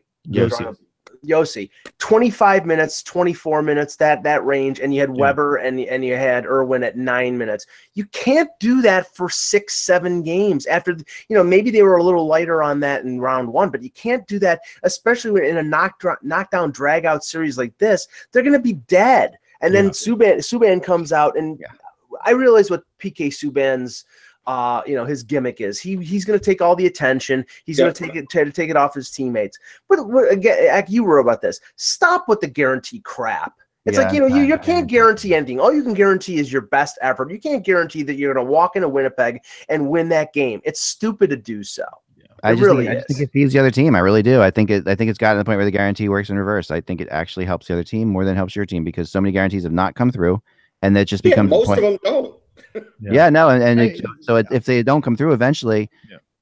Yossi, 25 minutes, 24 minutes, that range, and you had Weber and you had Irwin at 9 minutes. You can't do that for 6-7 games after, maybe they were a little lighter on that in round 1, but you can't do that, especially in a knockdown drag out series like this. They're going to be dead. And then Subban comes out, and I realize what PK Subban's his gimmick is. He's going to take all the attention. He's going to take it off his teammates. But again, you wrote about this. Stop with the guarantee crap. It's like, you can't guarantee anything. All you can guarantee is your best effort. You can't guarantee that you're going to walk into Winnipeg and win that game. It's stupid to do so. I just think it feeds the other team. I really do. I think it's gotten to the point where the guarantee works in reverse. I think it actually helps the other team more than it helps your team, because so many guarantees have not come through, and that just becomes most of them don't. If they don't come through eventually,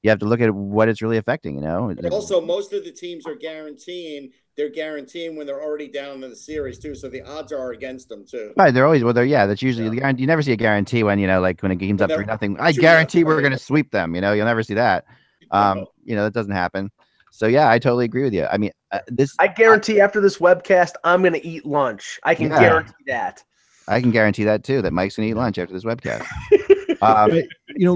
you have to look at what it's really affecting. But also, most of the teams are guaranteeing. They're guaranteeing when they're already down in the series too, so the odds are against them too. Right, they're always that's usually the guarantee. You never see a guarantee when like when a game's up 3-0. I guarantee we're going to sweep them. You'll never see that. That doesn't happen. So I totally agree with you. I mean, I guarantee after this webcast, I'm going to eat lunch. I can guarantee that. I can guarantee that too, that Mike's gonna eat lunch after this webcast.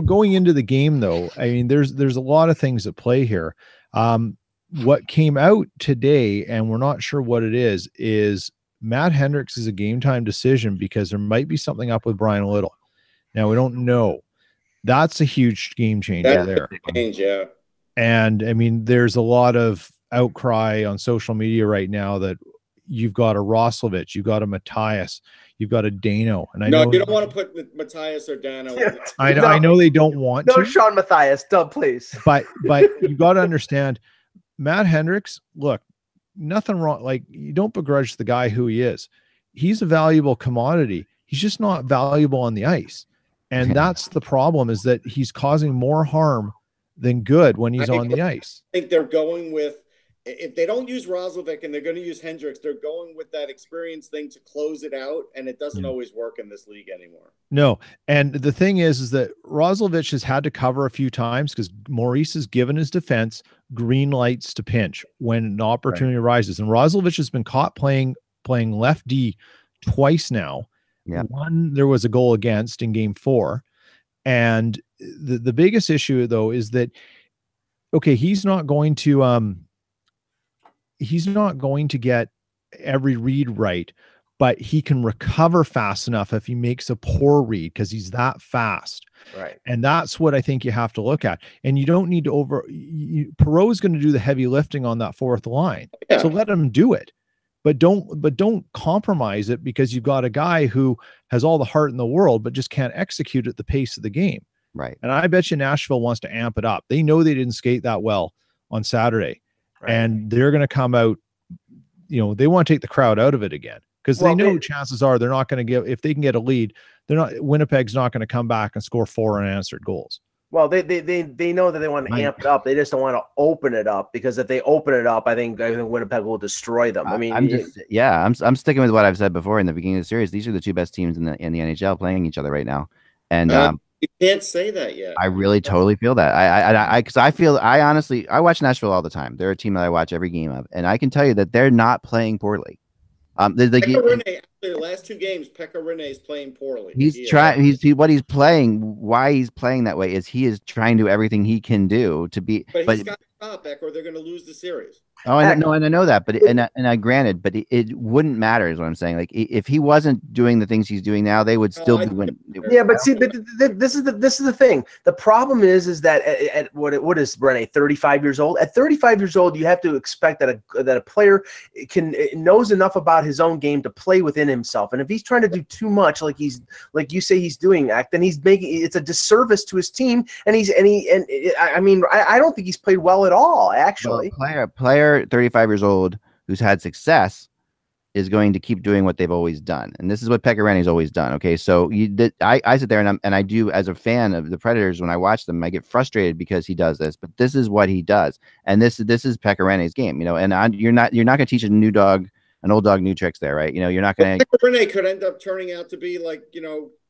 Going into the game though, I mean, there's a lot of things at play here. What came out today, and we're not sure what it is Matt Hendricks is a game time decision because there might be something up with Brian Little. Now we don't know. That's a huge game changer there. Yeah. And I mean, there's a lot of outcry on social media right now that you've got a Roslovic, you've got a Matthias, you've got a Dano. And I know you don't want to put Matthias or Dano. Yeah. I know they don't want no to. Sean Matthias, please. But you got to understand, Matt Hendricks, look, nothing wrong. Like, you don't begrudge the guy who he is. He's a valuable commodity. He's just not valuable on the ice. And that's the problem, is that he's causing more harm than good when he's on the ice. I think they're going with, if they don't use Roslovic and they're going to use Hendricks, they're going with that experience thing to close it out, and it doesn't always work in this league anymore. No, and the thing is that Roslovic has had to cover a few times because Maurice has given his defense green lights to pinch when an opportunity arises. And Roslovic has been caught playing left D twice now. Yeah. One, there was a goal against in game 4. And the biggest issue, though, is that, okay, he's not going to get every read right, but he can recover fast enough if he makes a poor read, because he's that fast. Right. And that's what I think you have to look at. And you don't need to Perreault's going to do the heavy lifting on that fourth line. Yeah. So let him do it. But don't compromise it because you've got a guy who has all the heart in the world, but just can't execute at the pace of the game. Right. And I bet you Nashville wants to amp it up. They know they didn't skate that well on Saturday. Right. And they're going to come out, they want to take the crowd out of it again, because they know chances are they're not going to if they can get a lead, Winnipeg's not going to come back and score 4 unanswered goals. Well, they know that they want to amp it up. They just don't want to open it up, because if they open it up, I think Winnipeg will destroy them. I mean, I'm sticking with what I've said before in the beginning of the series. These are the two best teams in the NHL playing each other right now, and you can't say that yet. I really totally feel that. I honestly watch Nashville all the time. They're a team that I watch every game of, and I can tell you that they're not playing poorly. The last 2 games, Pekka Rinne is playing poorly. He's trying. What he's playing. Why he's playing that way is he is trying to do everything he can do to be. But he's got to stop, Beck, or they're going to lose the series. Oh, I know that, but I granted, but it wouldn't matter, is what I'm saying. Like, if he wasn't doing the things he's doing now, they would still be winning. Yeah, but see, this is the thing. The problem is that at what is Rene, 35 years old? At 35 years old, you have to expect that a player knows enough about his own game to play within himself. And if he's trying to do too much, like you say he's doing, then he's making it's a disservice to his team. And I don't think he's played well at all, actually. Well, player 35 years old who's had success is going to keep doing what they've always done, and this is what Pekka Rinne's always done. Okay, so I sit there and I do, as a fan of the Predators, when I watch them, I get frustrated because he does this, but this is what he does, and this is Pekka Rinne's game, and you're not going to teach an old dog new tricks there, right? You're not going to. Pekka Rinne could end up turning out to be like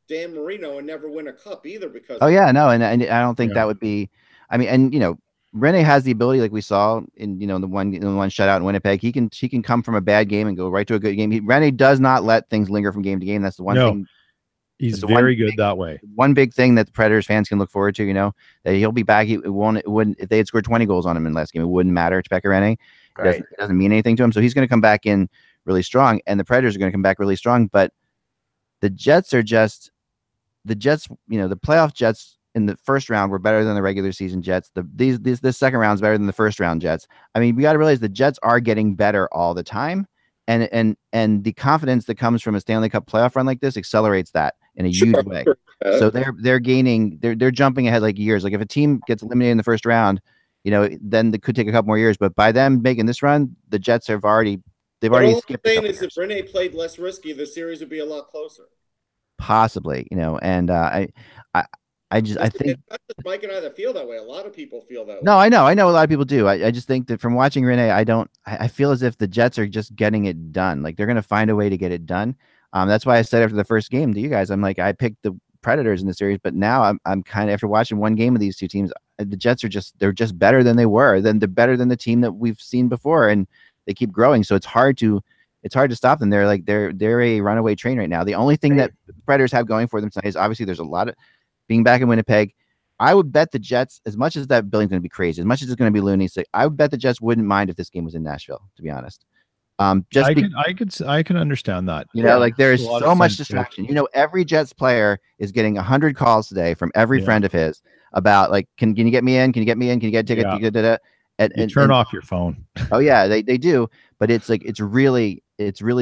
Dan Marino and never win a cup either, because and I don't think that would be. I mean, and Rinne has the ability, like we saw in the one shutout in Winnipeg. He can come from a bad game and go right to a good game. Rinne does not let things linger from game to game. That's the one thing. He's very good that way. One big thing that the Predators fans can look forward to, that he'll be back. It wouldn't if they had scored 20 goals on him in the last game, it wouldn't matter to Pekka Rinne. Right. It doesn't mean anything to him. So he's going to come back in really strong, and the Predators are going to come back really strong. But the Jets are just the Jets. The playoff Jets in the first round were better than the regular season Jets. This second round is better than the first round Jets. I mean, we got to realize the Jets are getting better all the time, and the confidence that comes from a Stanley Cup playoff run like this accelerates that in a huge way. So they're gaining, they're jumping ahead like years. Like if a team gets eliminated in the first round, then it could take a couple more years. But by them making this run, the Jets have already skipped. All I'm saying is, if Rinne played less risky, the series would be a lot closer. Possibly, and I think Mike and I that feel that way. A lot of people feel that way. No, I know a lot of people do. I just think that from watching Rinne, I feel as if the Jets are just getting it done. Like they're going to find a way to get it done. That's why I said after the first game to you guys, I'm like, I picked the Predators in the series, but now I'm kind of, after watching one game of these two teams, the Jets they're just better than they were. They're better than the team that we've seen before, and they keep growing. So it's hard to stop them. They're a runaway train right now. The only thing that Predators have going for them tonight is obviously there's a lot of being back in Winnipeg. I would bet the Jets, as much as that building's going to be crazy, as much as it's going to be loony, I would bet the Jets wouldn't mind if this game was in Nashville, to be honest. I can understand that. You know, like there's A lot so of much sense to it. distraction. You know, every Jets player is getting 100 calls today from every friend of his about like, can you get me in? Can you get me in? Can you get a ticket? Yeah. And You turn off your phone. Oh yeah, they do. But it's like it's really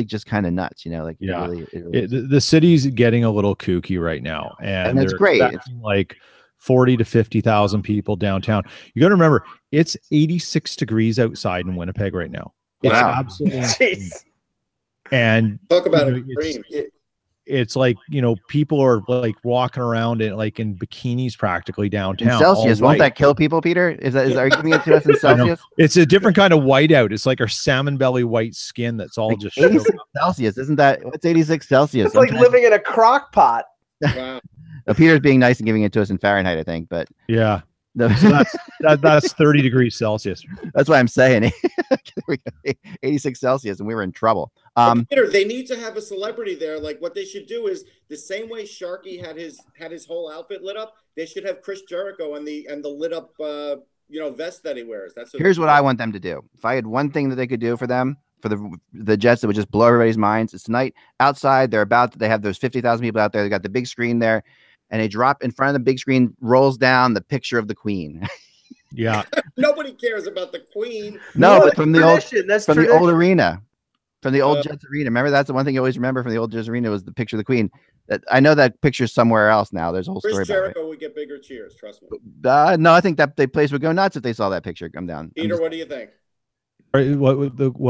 just kind of nuts. You know, like the city's getting a little kooky right now, and that's they're great. expecting like 40 to 50,000 people downtown. You got to remember, it's 86 degrees outside in Winnipeg right now. It's absolutely insane. And talk about it's like, you know, people are like walking around in like in bikinis practically downtown. In Celsius, won't that kill people, Peter? Are you giving it to us in Celsius? It's a different kind of whiteout. It's like our salmon belly white skin that's all like just 86 Celsius. Isn't that what's 86 Celsius? It's like living in a crock pot. Wow. Peter's being nice and giving it to us in Fahrenheit, I think, but yeah. So that's 30 degrees Celsius. That's what I'm saying. 86 Celsius, and we were in trouble. Peter, they need to have a celebrity there. Like what they should do is the same way Sharky had his whole outfit lit up. They should have Chris Jericho and the lit up vest that he wears. Here's what I want them to do. If I had one thing that they could do for them, for the Jets, that would just blow everybody's minds. It's tonight outside. They have those 50,000 people out there. They got the big screen there. And they drop in front of the big screen, rolls down the picture of the Queen. Yeah. Nobody cares about the Queen. No, but from the old arena, from the old Jets arena. Remember, that's the one thing you always remember from the old Jets arena was the picture of the Queen. I know that picture's somewhere else now. There's a whole story about it. Chris Jericho would get bigger cheers. Trust me. No, I think that the place would go nuts if they saw that picture come down. Peter, what do you think? What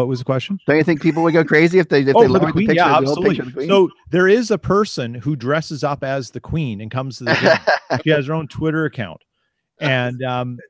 was the question? Don't you think people would go crazy if they lowered the picture? Yeah, the absolutely. Picture of the Queen? So there is a person who dresses up as the Queen and comes to the game. She has her own Twitter account, and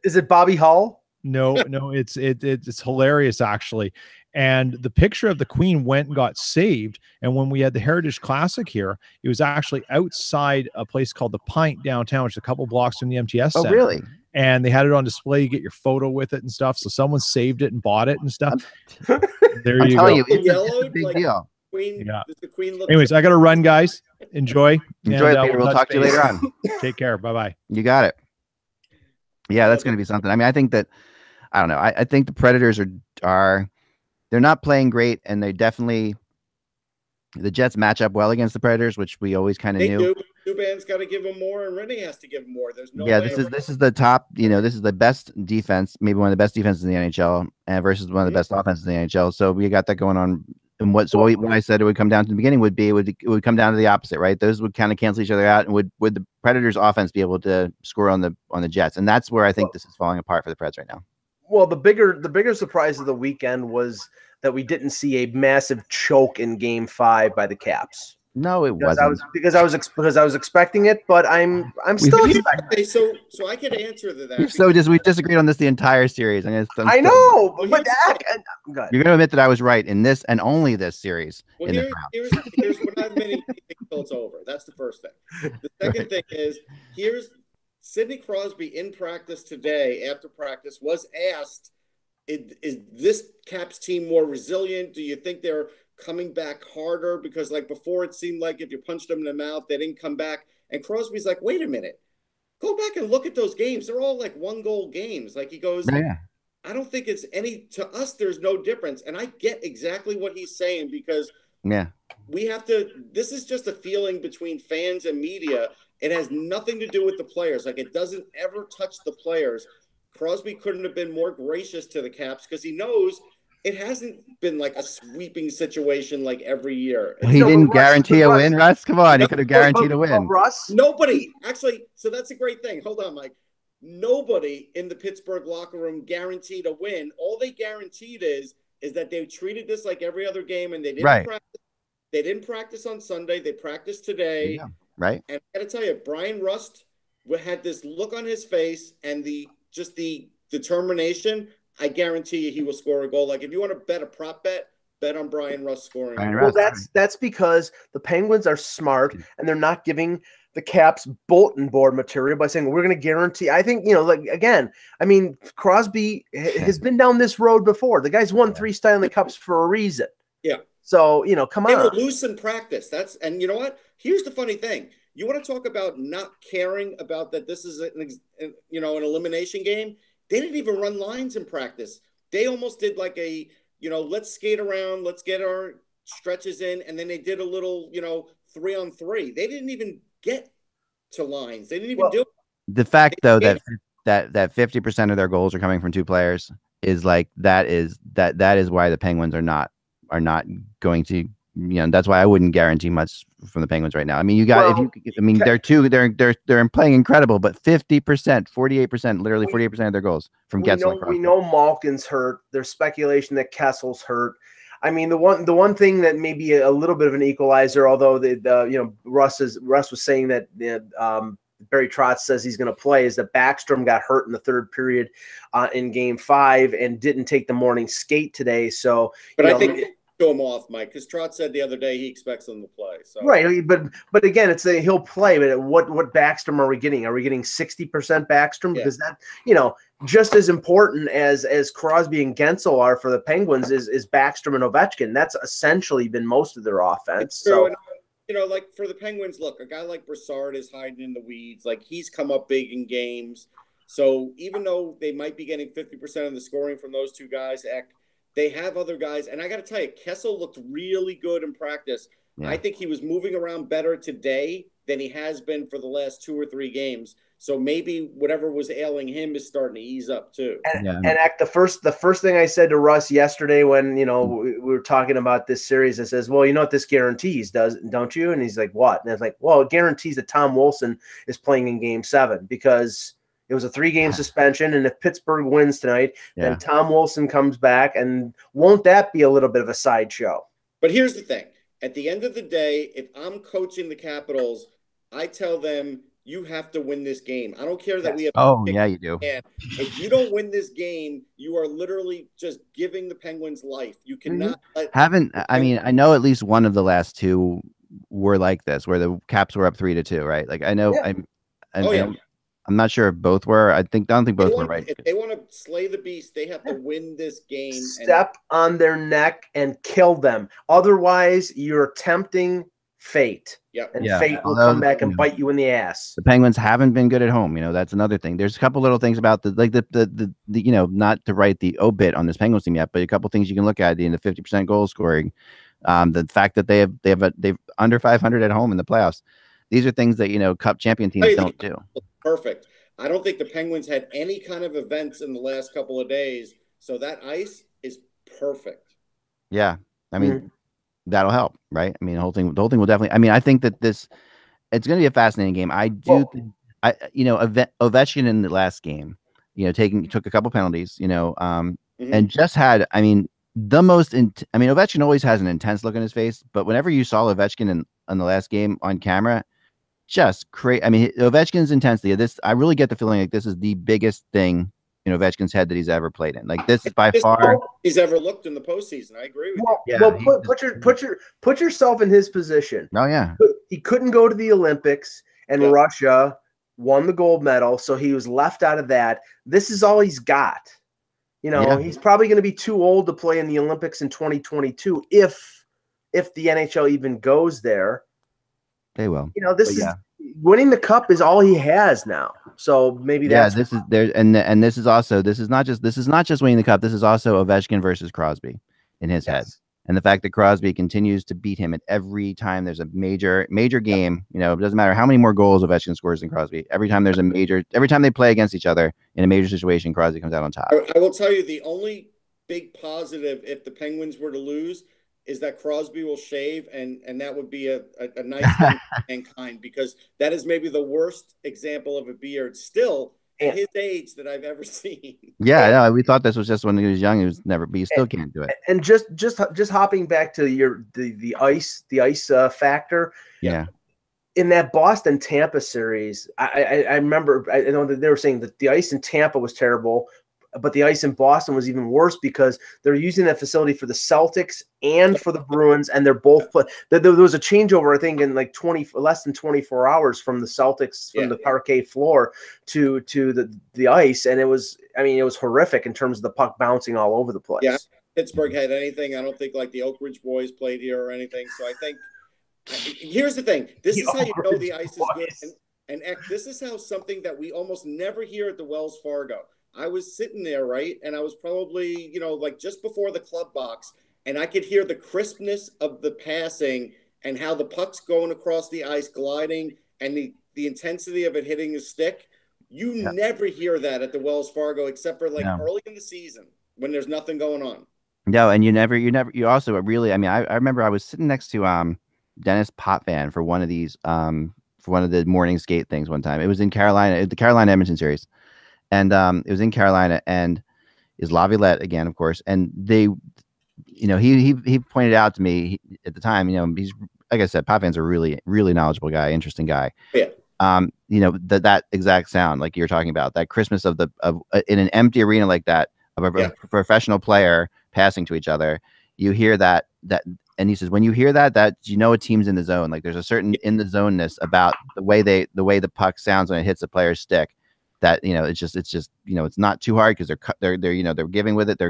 is it Bobby Hull? No, it's hilarious actually. And the picture of the Queen went and got saved. And when we had the Heritage Classic here, it was actually outside a place called the Pint downtown, which is a couple blocks from the MTS Center. Oh, really? And they had it on display. You get your photo with it and stuff. So someone saved it and bought it and stuff. There you go. It's a big deal. Queen, yeah. Does the Queen look Anyways, I got to run, guys. Enjoy. Enjoy it, Peter. We'll talk to you later on. Take care. Bye-bye. You got it. Yeah, that's going to be something. I mean, I think that, I don't know. I think the Predators are they're not playing great, and they definitely, the Jets match up well against the Predators, which we always kind of knew. Subban's got to give them more, and Rennie has to give them more. There's no. Yeah, this is the top. You know, this is the best defense, maybe one of the best defenses in the NHL, and versus one of the best offenses in the NHL. So we got that going on. And what I said it would come down to the beginning would be it would come down to the opposite, right? Those would kind of cancel each other out, and would the Predators' offense be able to score on the Jets? And that's where I think this is falling apart for the Preds right now. Well, the bigger surprise of the weekend was that we didn't see a massive choke in Game 5 by the Caps. No, it wasn't. Because I was expecting it, but I'm still expecting. So I could answer to that. So we disagreed on this the entire series. I know, but you're going to admit that I was right in this and only this series. Well, here's what I've been until it's over. That's the first thing. The second thing is here's Sidney Crosby in practice today. After practice, was asked, "Is this Caps team more resilient? Do you think they're coming back harder?" Because like before, it seemed like if you punched them in the mouth, they didn't come back. And Crosby's like, "Wait a minute, go back and look at those games. They're all like 1-goal games." Like he goes, yeah. I don't think it's to us. There's no difference. And I get exactly what he's saying because we have to. This is just a feeling between fans and media. It has nothing to do with the players. Like it doesn't ever touch the players. Crosby couldn't have been more gracious to the Caps because he knows it hasn't been like a sweeping situation like every year. He didn't guarantee a win, Russ. Come on, he could have guaranteed a win. Russ, nobody actually. So that's a great thing. Hold on, Mike. Nobody in the Pittsburgh locker room guaranteed a win. All they guaranteed is that they treated this like every other game, and they didn't practice. They didn't practice on Sunday. They practiced today. Yeah, right. And I got to tell you, Brian Rust had this look on his face and the determination. I guarantee you he will score a goal. Like if you want to bet a prop bet on Brian Rust scoring. Well, that's because the Penguins are smart and they're not giving the Caps bulletin board material by saying we're going to guarantee. I think, like again, I mean, Crosby has been down this road before. The guy's won 3 Stanley Cups for a reason. Yeah. So, come on. They will loosen practice. And you know what? Here's the funny thing. You want to talk about not caring about that this is an elimination game? They didn't even run lines in practice. They almost did like a let's skate around, let's get our stretches in, and then they did a little 3-on-3. They didn't even get to lines. They didn't even do it. The fact though that 50% of their goals are coming from two players is like that is why the Penguins are not going to, that's why I wouldn't guarantee much from the Penguins right now. I mean, you got they're playing incredible, but 50%, 48%, literally 48% of their goals from Getzel. We know Malkin's hurt. There's speculation that Kessel's hurt. I mean, the one thing that may be a little bit of an equalizer, although Russ was saying that Barry Trotz says he's going to play, is that Backstrom got hurt in the third period in Game 5 and didn't take the morning skate today. So, I think show him off, Mike, because Trotz said the other day he expects him to play. So. Right, but again, he'll play. But what Backstrom are we getting? Are we getting 60% Backstrom? Because that just as important as Crosby and Getzel are for the Penguins is Backstrom and Ovechkin. That's essentially been most of their offense. So. Like for the Penguins, look, a guy like Brassard is hiding in the weeds. Like he's come up big in games. So even though they might be getting 50% of the scoring from those two guys, they have other guys. And I got to tell you, Kessel looked really good in practice. Yeah. I think he was moving around better today than he has been for the last 2 or 3 games. So maybe whatever was ailing him is starting to ease up too. And the first thing I said to Russ yesterday when we were talking about this series, I says, well, what this guarantees, don't you? And he's like, what? And I was like, well, it guarantees that Tom Wilson is playing in Game 7 because it was a 3-game suspension, and if Pittsburgh wins tonight, then Tom Wilson comes back, and won't that be a little bit of a sideshow? But here's the thing: at the end of the day, if I'm coaching the Capitals, I tell them, you have to win this game. I don't care that we have. Oh, yeah, you do. And if you don't win this game, you are literally just giving the Penguins life. You cannot. I know at least one of the last 2 were like this, where the Caps were up 3-2, right? Like I know. Yeah. I'm not sure if both were. I don't think both were right. If they want to slay the beast, they have to win this game. Step on their neck and kill them. Otherwise, you're tempting fate. Yep. And fate will come back and bite you in the ass. The Penguins haven't been good at home. That's another thing. There's a couple little things about the not to write the obit on this Penguins team yet, but a couple things you can look at in the 50% goal scoring. The fact that they've under 500 at home in the playoffs. These are things that Cup champion teams don't do. Perfect. I don't think the Penguins had any kind of events in the last couple of days, so that ice is perfect. Yeah, I mean that'll help, right? I mean the whole thing will definitely. I mean, I think that it's going to be a fascinating game. I do. Ovechkin in the last game, took a couple penalties, and just had. I mean, the most. Ovechkin always has an intense look in his face, but whenever you saw Ovechkin in the last game on camera. Just crazy. I mean, Ovechkin's intensity. I really get the feeling like this is the biggest thing in Ovechkin's head that he's ever played in. Like this is by far he's ever looked in the postseason. I agree with you. Well, put yourself in his position. Oh yeah, he couldn't go to the Olympics, and Russia won the gold medal, so he was left out of that. This is all he's got. He's probably going to be too old to play in the Olympics in 2022 if the NHL even goes there. They will. Winning the cup is all he has now. So maybe that's this is there, and this is not just winning the cup. This is also Ovechkin versus Crosby in his head, and the fact that Crosby continues to beat him at every time there's a major game. It doesn't matter how many more goals Ovechkin scores than Crosby. Every time they play against each other in a major situation, Crosby comes out on top. I will tell you the only big positive if the Penguins were to lose is that Crosby will shave, and that would be a nice thing for mankind, because that is maybe the worst example of a beard still at his age that I've ever seen. Yeah, we thought this was just when he was young. He was never, but you still can't do it. And just hopping back to the ice factor. Yeah. In that Boston Tampa series, I remember I know that they were saying that the ice in Tampa was terrible, but the ice in Boston was even worse because they're using that facility for the Celtics and for the Bruins, and they're both there was a changeover, I think, in like less than 24 hours from the Celtics from the parquet floor to the ice, and it was horrific in terms of the puck bouncing all over the place. Yeah, Pittsburgh had anything. I don't think like the Oak Ridge boys played here or anything. So I think here's the thing: this is how you know the ice is good, and this is how something that we almost never hear at the Wells Fargo. I was sitting there, right, and I was probably, like just before the club box, and I could hear the crispness of the passing and how the puck's going across the ice, gliding, and the intensity of it hitting the stick. You never hear that at the Wells Fargo, except for early in the season when there's nothing going on. No, and you also really, I mean, I remember I was sitting next to Dennis Potvin for one of these for one of the morning skate things one time. It was in Carolina, the Carolina Edmonton series, and it was in Carolina, and is Laviolette again, of course, and they, he pointed out to me at the time, he's, like I said, Potvin's a really, really knowledgeable guy, interesting guy. Yeah. That exact sound like you're talking about, that crispness of in an empty arena like that, of a professional player passing to each other, you hear that, and he says when you hear that a team's in the zone. Like there's a certain in the zoneness about the way the puck sounds when it hits a player's stick, that it's just it's not too hard because they're giving with it.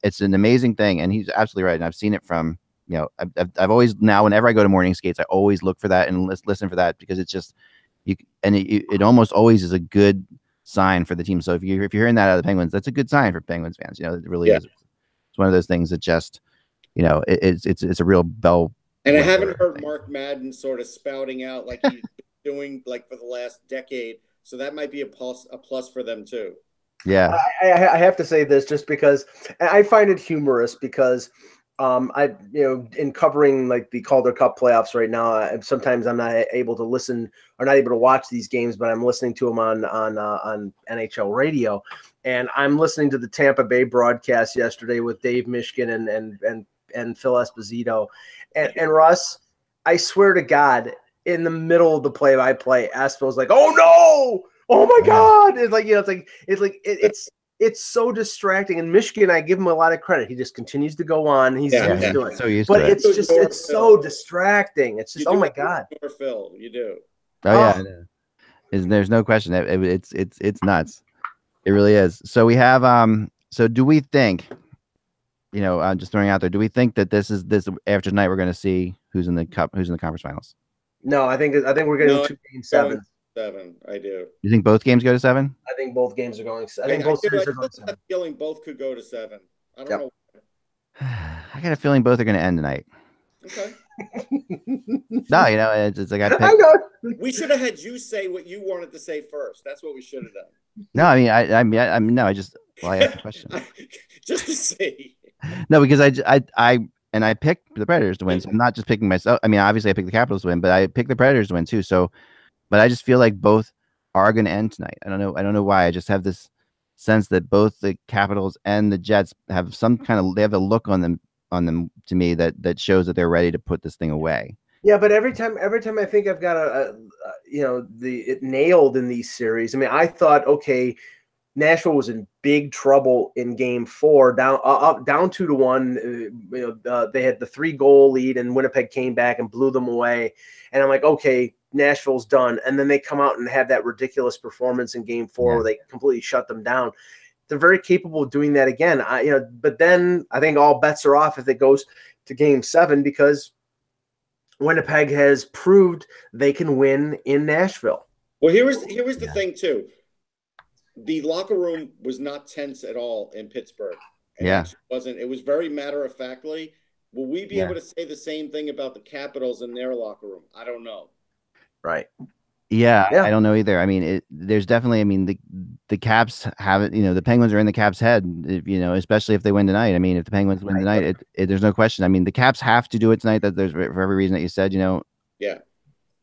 It's an amazing thing, and he's absolutely right. And I've seen it from I've always, now whenever I go to morning skates, I always look for that and listen for that, because it's just it almost always is a good sign for the team. So if you're hearing that out of the Penguins, that's a good sign for Penguins fans. It really is. It's one of those things that just it's a real bell. And I haven't heard Mark Madden sort of spouting out like he's been doing like for the last decade. So that might be a plus for them too. Yeah, I have to say this just because I find it humorous, because in covering like the Calder Cup playoffs right now, sometimes I'm not able to listen or not able to watch these games, but I'm listening to them on NHL radio, and I'm listening to the Tampa Bay broadcast yesterday with Dave Mishkin and Phil Esposito, and Russ. I swear to God, in the middle of the play-by-play, Espo's like, "Oh no! Oh my God!" It's so distracting. And Michigan, I give him a lot of credit. He just continues to go on. He's used to it. So used but to it. it's so distracting. It's just, oh my God. Phil, you do. Oh yeah. There's no question. It's nuts. It really is. So we have so do we think, I'm just throwing out there, do we think that this after tonight we're going to see who's in the conference finals? No, I think we're getting 2 Game 7. 7, I do. You think both games go to 7? I think both games are going. I think both series are going to 7. Feeling both could go to 7. I don't know. I got a feeling both are going to end tonight. Okay. No, it's like I know. We should have had you say what you wanted to say first. That's what we should have done. No, I asked the question just to see. No, because I picked the Predators to win. So I'm not just picking myself. I mean, obviously I picked the Capitals to win, but I picked the Predators to win too. So, but I just feel like both are going to end tonight. I don't know why. I just have this sense that both the Capitals and the Jets have they have a look on them to me that shows that they're ready to put this thing away. Yeah, but every time I think I've got it nailed in these series. I mean, I thought, okay, Nashville was in big trouble in Game 4, down 2-1. They had the 3-goal lead, and Winnipeg came back and blew them away. And I'm like, okay, Nashville's done. And then they come out and have that ridiculous performance in Game 4 where they completely shut them down. They're very capable of doing that again. But then I think all bets are off if it goes to Game 7, because Winnipeg has proved they can win in Nashville. Well, here was the thing too. The locker room was not tense at all in Pittsburgh. It wasn't. It was very matter of factly. Will we be able to say the same thing about the Capitals in their locker room? I don't know. Right. Yeah, I don't know either. I mean, there's definitely. I mean, the Caps have it. The Penguins are in the Caps' head. Especially if they win tonight. I mean, if the Penguins win tonight, there's no question. I mean, the Caps have to do it tonight. That there's for every reason that you said. Yeah.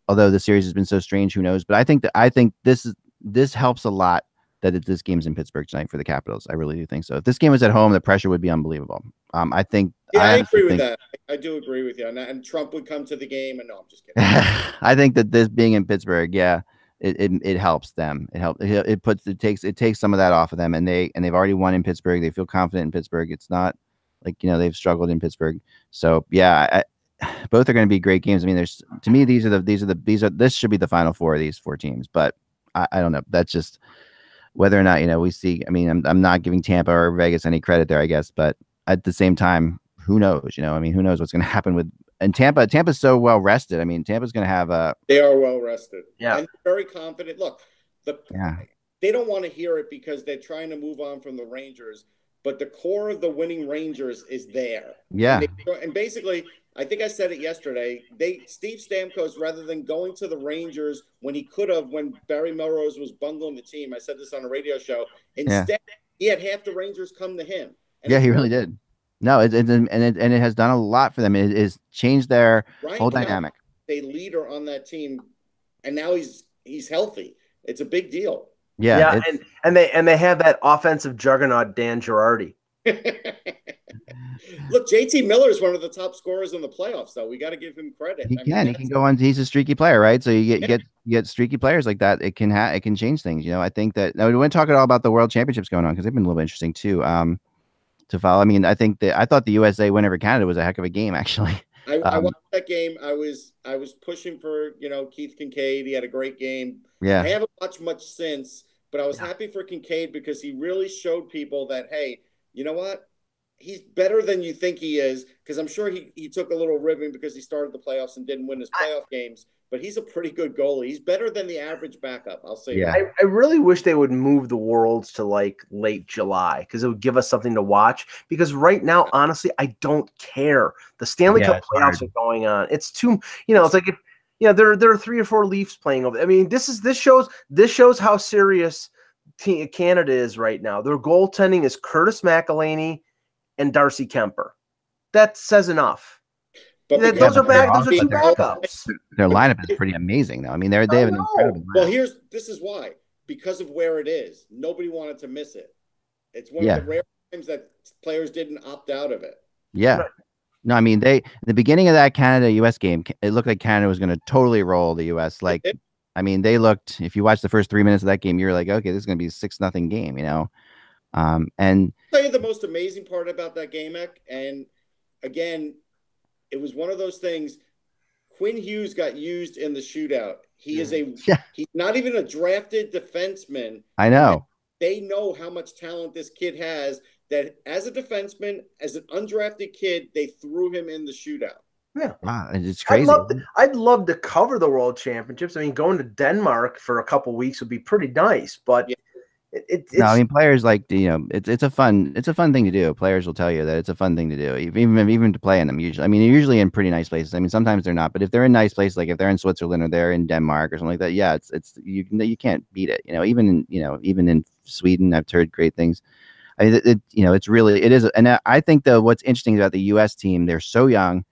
Although the series has been so strange, who knows? But I think this helps a lot that this game's in Pittsburgh tonight for the Capitals. I really do think so. If this game was at home, the pressure would be unbelievable. I think. Yeah, I agree with that. I do agree with you. And Trump would come to the game. And no, I'm just kidding. I think that this being in Pittsburgh, it helps them. It takes some of that off of them, and they've already won in Pittsburgh. They feel confident in Pittsburgh. It's not like they've struggled in Pittsburgh. So both are going to be great games. I mean, this should be the Final Four of these 4 teams. But I don't know. That's just whether or not we see. I mean, I'm not giving Tampa or Vegas any credit there, I guess. But at the same time, who knows? I mean, who knows what's going to happen with. And Tampa's so well rested. I mean, Tampa's going to have They are well rested. Yeah, and very confident. Look, they don't want to hear it because they're trying to move on from the Rangers. But the core of the winning Rangers is there. Yeah. And basically, I think I said it yesterday. Steve Stamkos, rather than going to the Rangers when he could have, when Barry Melrose was bungling the team, I said this on a radio show. Instead, he had half the Rangers come to him. And he really did. No, it has done a lot for them. It has changed their whole dynamic. A leader on that team, and now he's healthy. It's a big deal. Yeah, and they have that offensive juggernaut, Dan Girardi. Look, JT Miller is one of the top scorers in the playoffs, though. We got to give him credit. He can go on. He's a streaky player, right? So you get streaky players like that. It can change things. I think that now we want to talk at all about the World Championships going on because they've been a little bit interesting too. To follow. I mean, I thought the USA win over Canada was a heck of a game, actually. I watched that game. I was pushing for Keith Kincaid. He had a great game. Yeah, I haven't watched much since, but I was happy for Kincaid because he really showed people that, hey, you know what? He's better than you think he is, because I'm sure he took a little ribbing because he started the playoffs and didn't win his playoff games, but he's a pretty good goalie. He's better than the average backup, I'll say. Yeah. I really wish they would move the Worlds to like late July because it would give us something to watch, because right now, honestly, I don't care. The Stanley Cup playoffs are going on. It's too, it's like, there are 3 or 4 Leafs playing over. I mean, this shows how serious Canada is right now. Their goaltending is Curtis McElhinney and Darcy Kemper. That says enough. But those are 2 backups. Their lineup is pretty amazing, though. I mean, they have an incredible lineup. Well, this is why. Because of where it is. Nobody wanted to miss it. It's one of the rare times that players didn't opt out of it. Yeah. No, I mean, the beginning of that Canada-US game, it looked like Canada was going to totally roll the US. Like, I mean, they looked, if you watch the first 3 minutes of that game, you're like, okay, this is going to be a 6-0 game, And I'll tell you the most amazing part about that game, Eck, and again, it was one of those things. Quinn Hughes got used in the shootout. He is he's not even a drafted defenseman. I know. They know how much talent this kid has, that as a defenseman, as an undrafted kid, they threw him in the shootout. Yeah. Wow, it's crazy. I'd love to cover the World Championships. I mean, going to Denmark for a couple weeks would be pretty nice, but no, I mean, players like, it's a fun thing to do. Players will tell you that it's a fun thing to do, even to play in them. Usually, I mean, they're usually in pretty nice places. I mean, sometimes they're not, but if they're in nice places, like if they're in Switzerland or they're in Denmark or something like that, yeah, it's you can't beat it. Even in Sweden, I've heard great things. I mean, it is, and I think though what's interesting about the U.S. team, they're so young.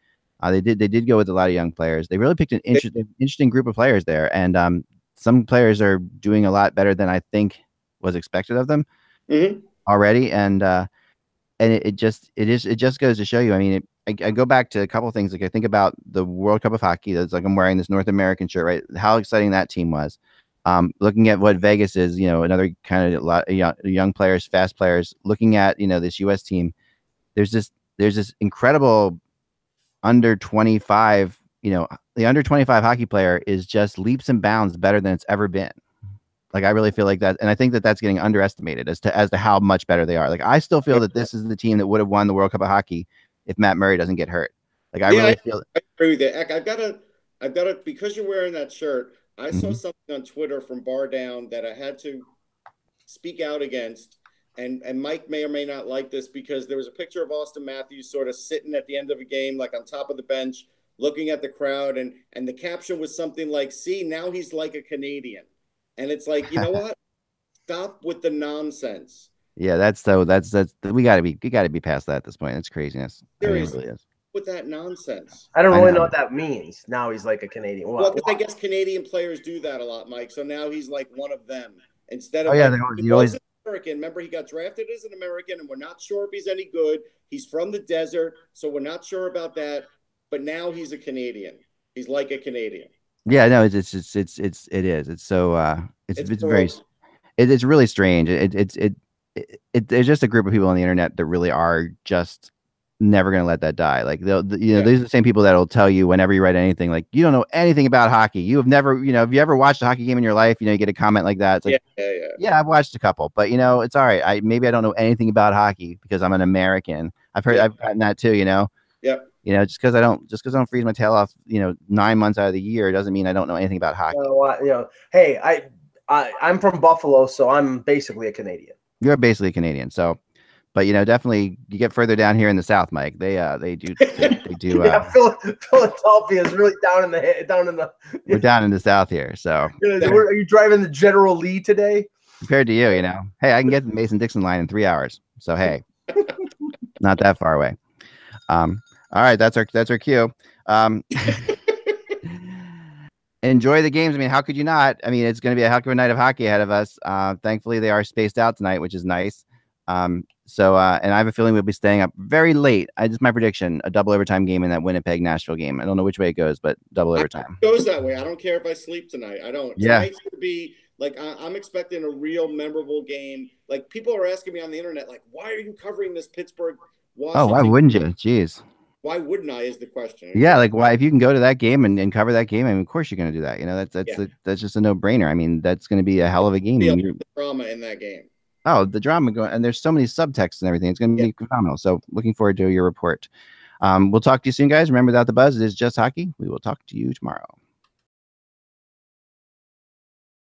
They did go with a lot of young players. They really picked an interesting group of players there, and some players are doing a lot better than I think was expected of them already, and it just goes to show you. I mean, I go back to a couple of things. Like I think about the World Cup of Hockey. That's like I'm wearing this North American shirt, right? How exciting that team was. Looking at what Vegas is, another kind of a lot of young players, fast players. Looking at this U.S. team, there's this incredible under 25. The under 25 hockey player is just leaps and bounds better than it's ever been. Like, I really feel like that. And I think that that's getting underestimated as to how much better they are. Like, I still feel that this is the team that would have won the World Cup of Hockey if Matt Murray doesn't get hurt. Like, I really feel I agree with that. I've got to, because you're wearing that shirt, I saw something on Twitter from Bar Down that I had to speak out against. And Mike may or may not like this, because there was a picture of Austin Matthews sort of sitting at the end of a game, like on top of the bench, looking at the crowd. And the caption was something like, see, now he's like a Canadian. And it's like, you know what? Stop with the nonsense. Yeah, we gotta be past that at this point. That's craziness. Seriously, really is. With that nonsense. I don't really know what that means. Now he's like a Canadian. Well, because I guess Canadian players do that a lot, Mike. So now he's like one of them instead of. He always American. Remember, he got drafted as an American, and we're not sure if he's any good. He's from the desert, so we're not sure about that. But now he's a Canadian. He's like a Canadian. Yeah, no, it is. It's so it's really strange. There's just a group of people on the internet that really are just never going to let that die. Like these are the same people that'll tell you whenever you write anything, like, you don't know anything about hockey. You have never, have you ever watched a hockey game in your life? You get a comment like that. It's like, yeah, I've watched a couple, but it's all right. Maybe I don't know anything about hockey because I'm an American. I've gotten that too. Yep. Just because I don't freeze my tail off, 9 months out of the year doesn't mean I don't know anything about hockey. Hey, I'm from Buffalo, so I'm basically a Canadian. You're basically Canadian, so. But definitely you get further down here in the South, Mike. They do. Yeah, Philadelphia is really down in the. We're down in the South here, so. Are you driving the General Lee today? Compared to you, hey, I can get the Mason-Dixon line in 3 hours. So hey, not that far away. All right, that's our cue. Enjoy the games. I mean, how could you not? I mean, it's going to be a heck of a night of hockey ahead of us. Thankfully, they are spaced out tonight, which is nice. So and I have a feeling we'll be staying up very late. Just my prediction, a double overtime game in that Winnipeg Nashville game. I don't know which way it goes, but double overtime. It goes that way. I don't care if I sleep tonight. I don't. Yeah. Tonight's going to be like, I'm expecting a real memorable game. Like, people are asking me on the internet, like, why are you covering this Pittsburgh Washington? Oh, why wouldn't you? Jeez. Why wouldn't I is the question. Yeah, like why, if you can go to that game and cover that game, I mean, of course you're going to do that. That's just a no-brainer. I mean, that's going to be a hell of a game. The drama in that game. Oh, the drama going, and there's so many subtexts and everything. It's going to be phenomenal. So looking forward to your report. We'll talk to you soon, guys. Remember that the buzz is just hockey. We will talk to you tomorrow.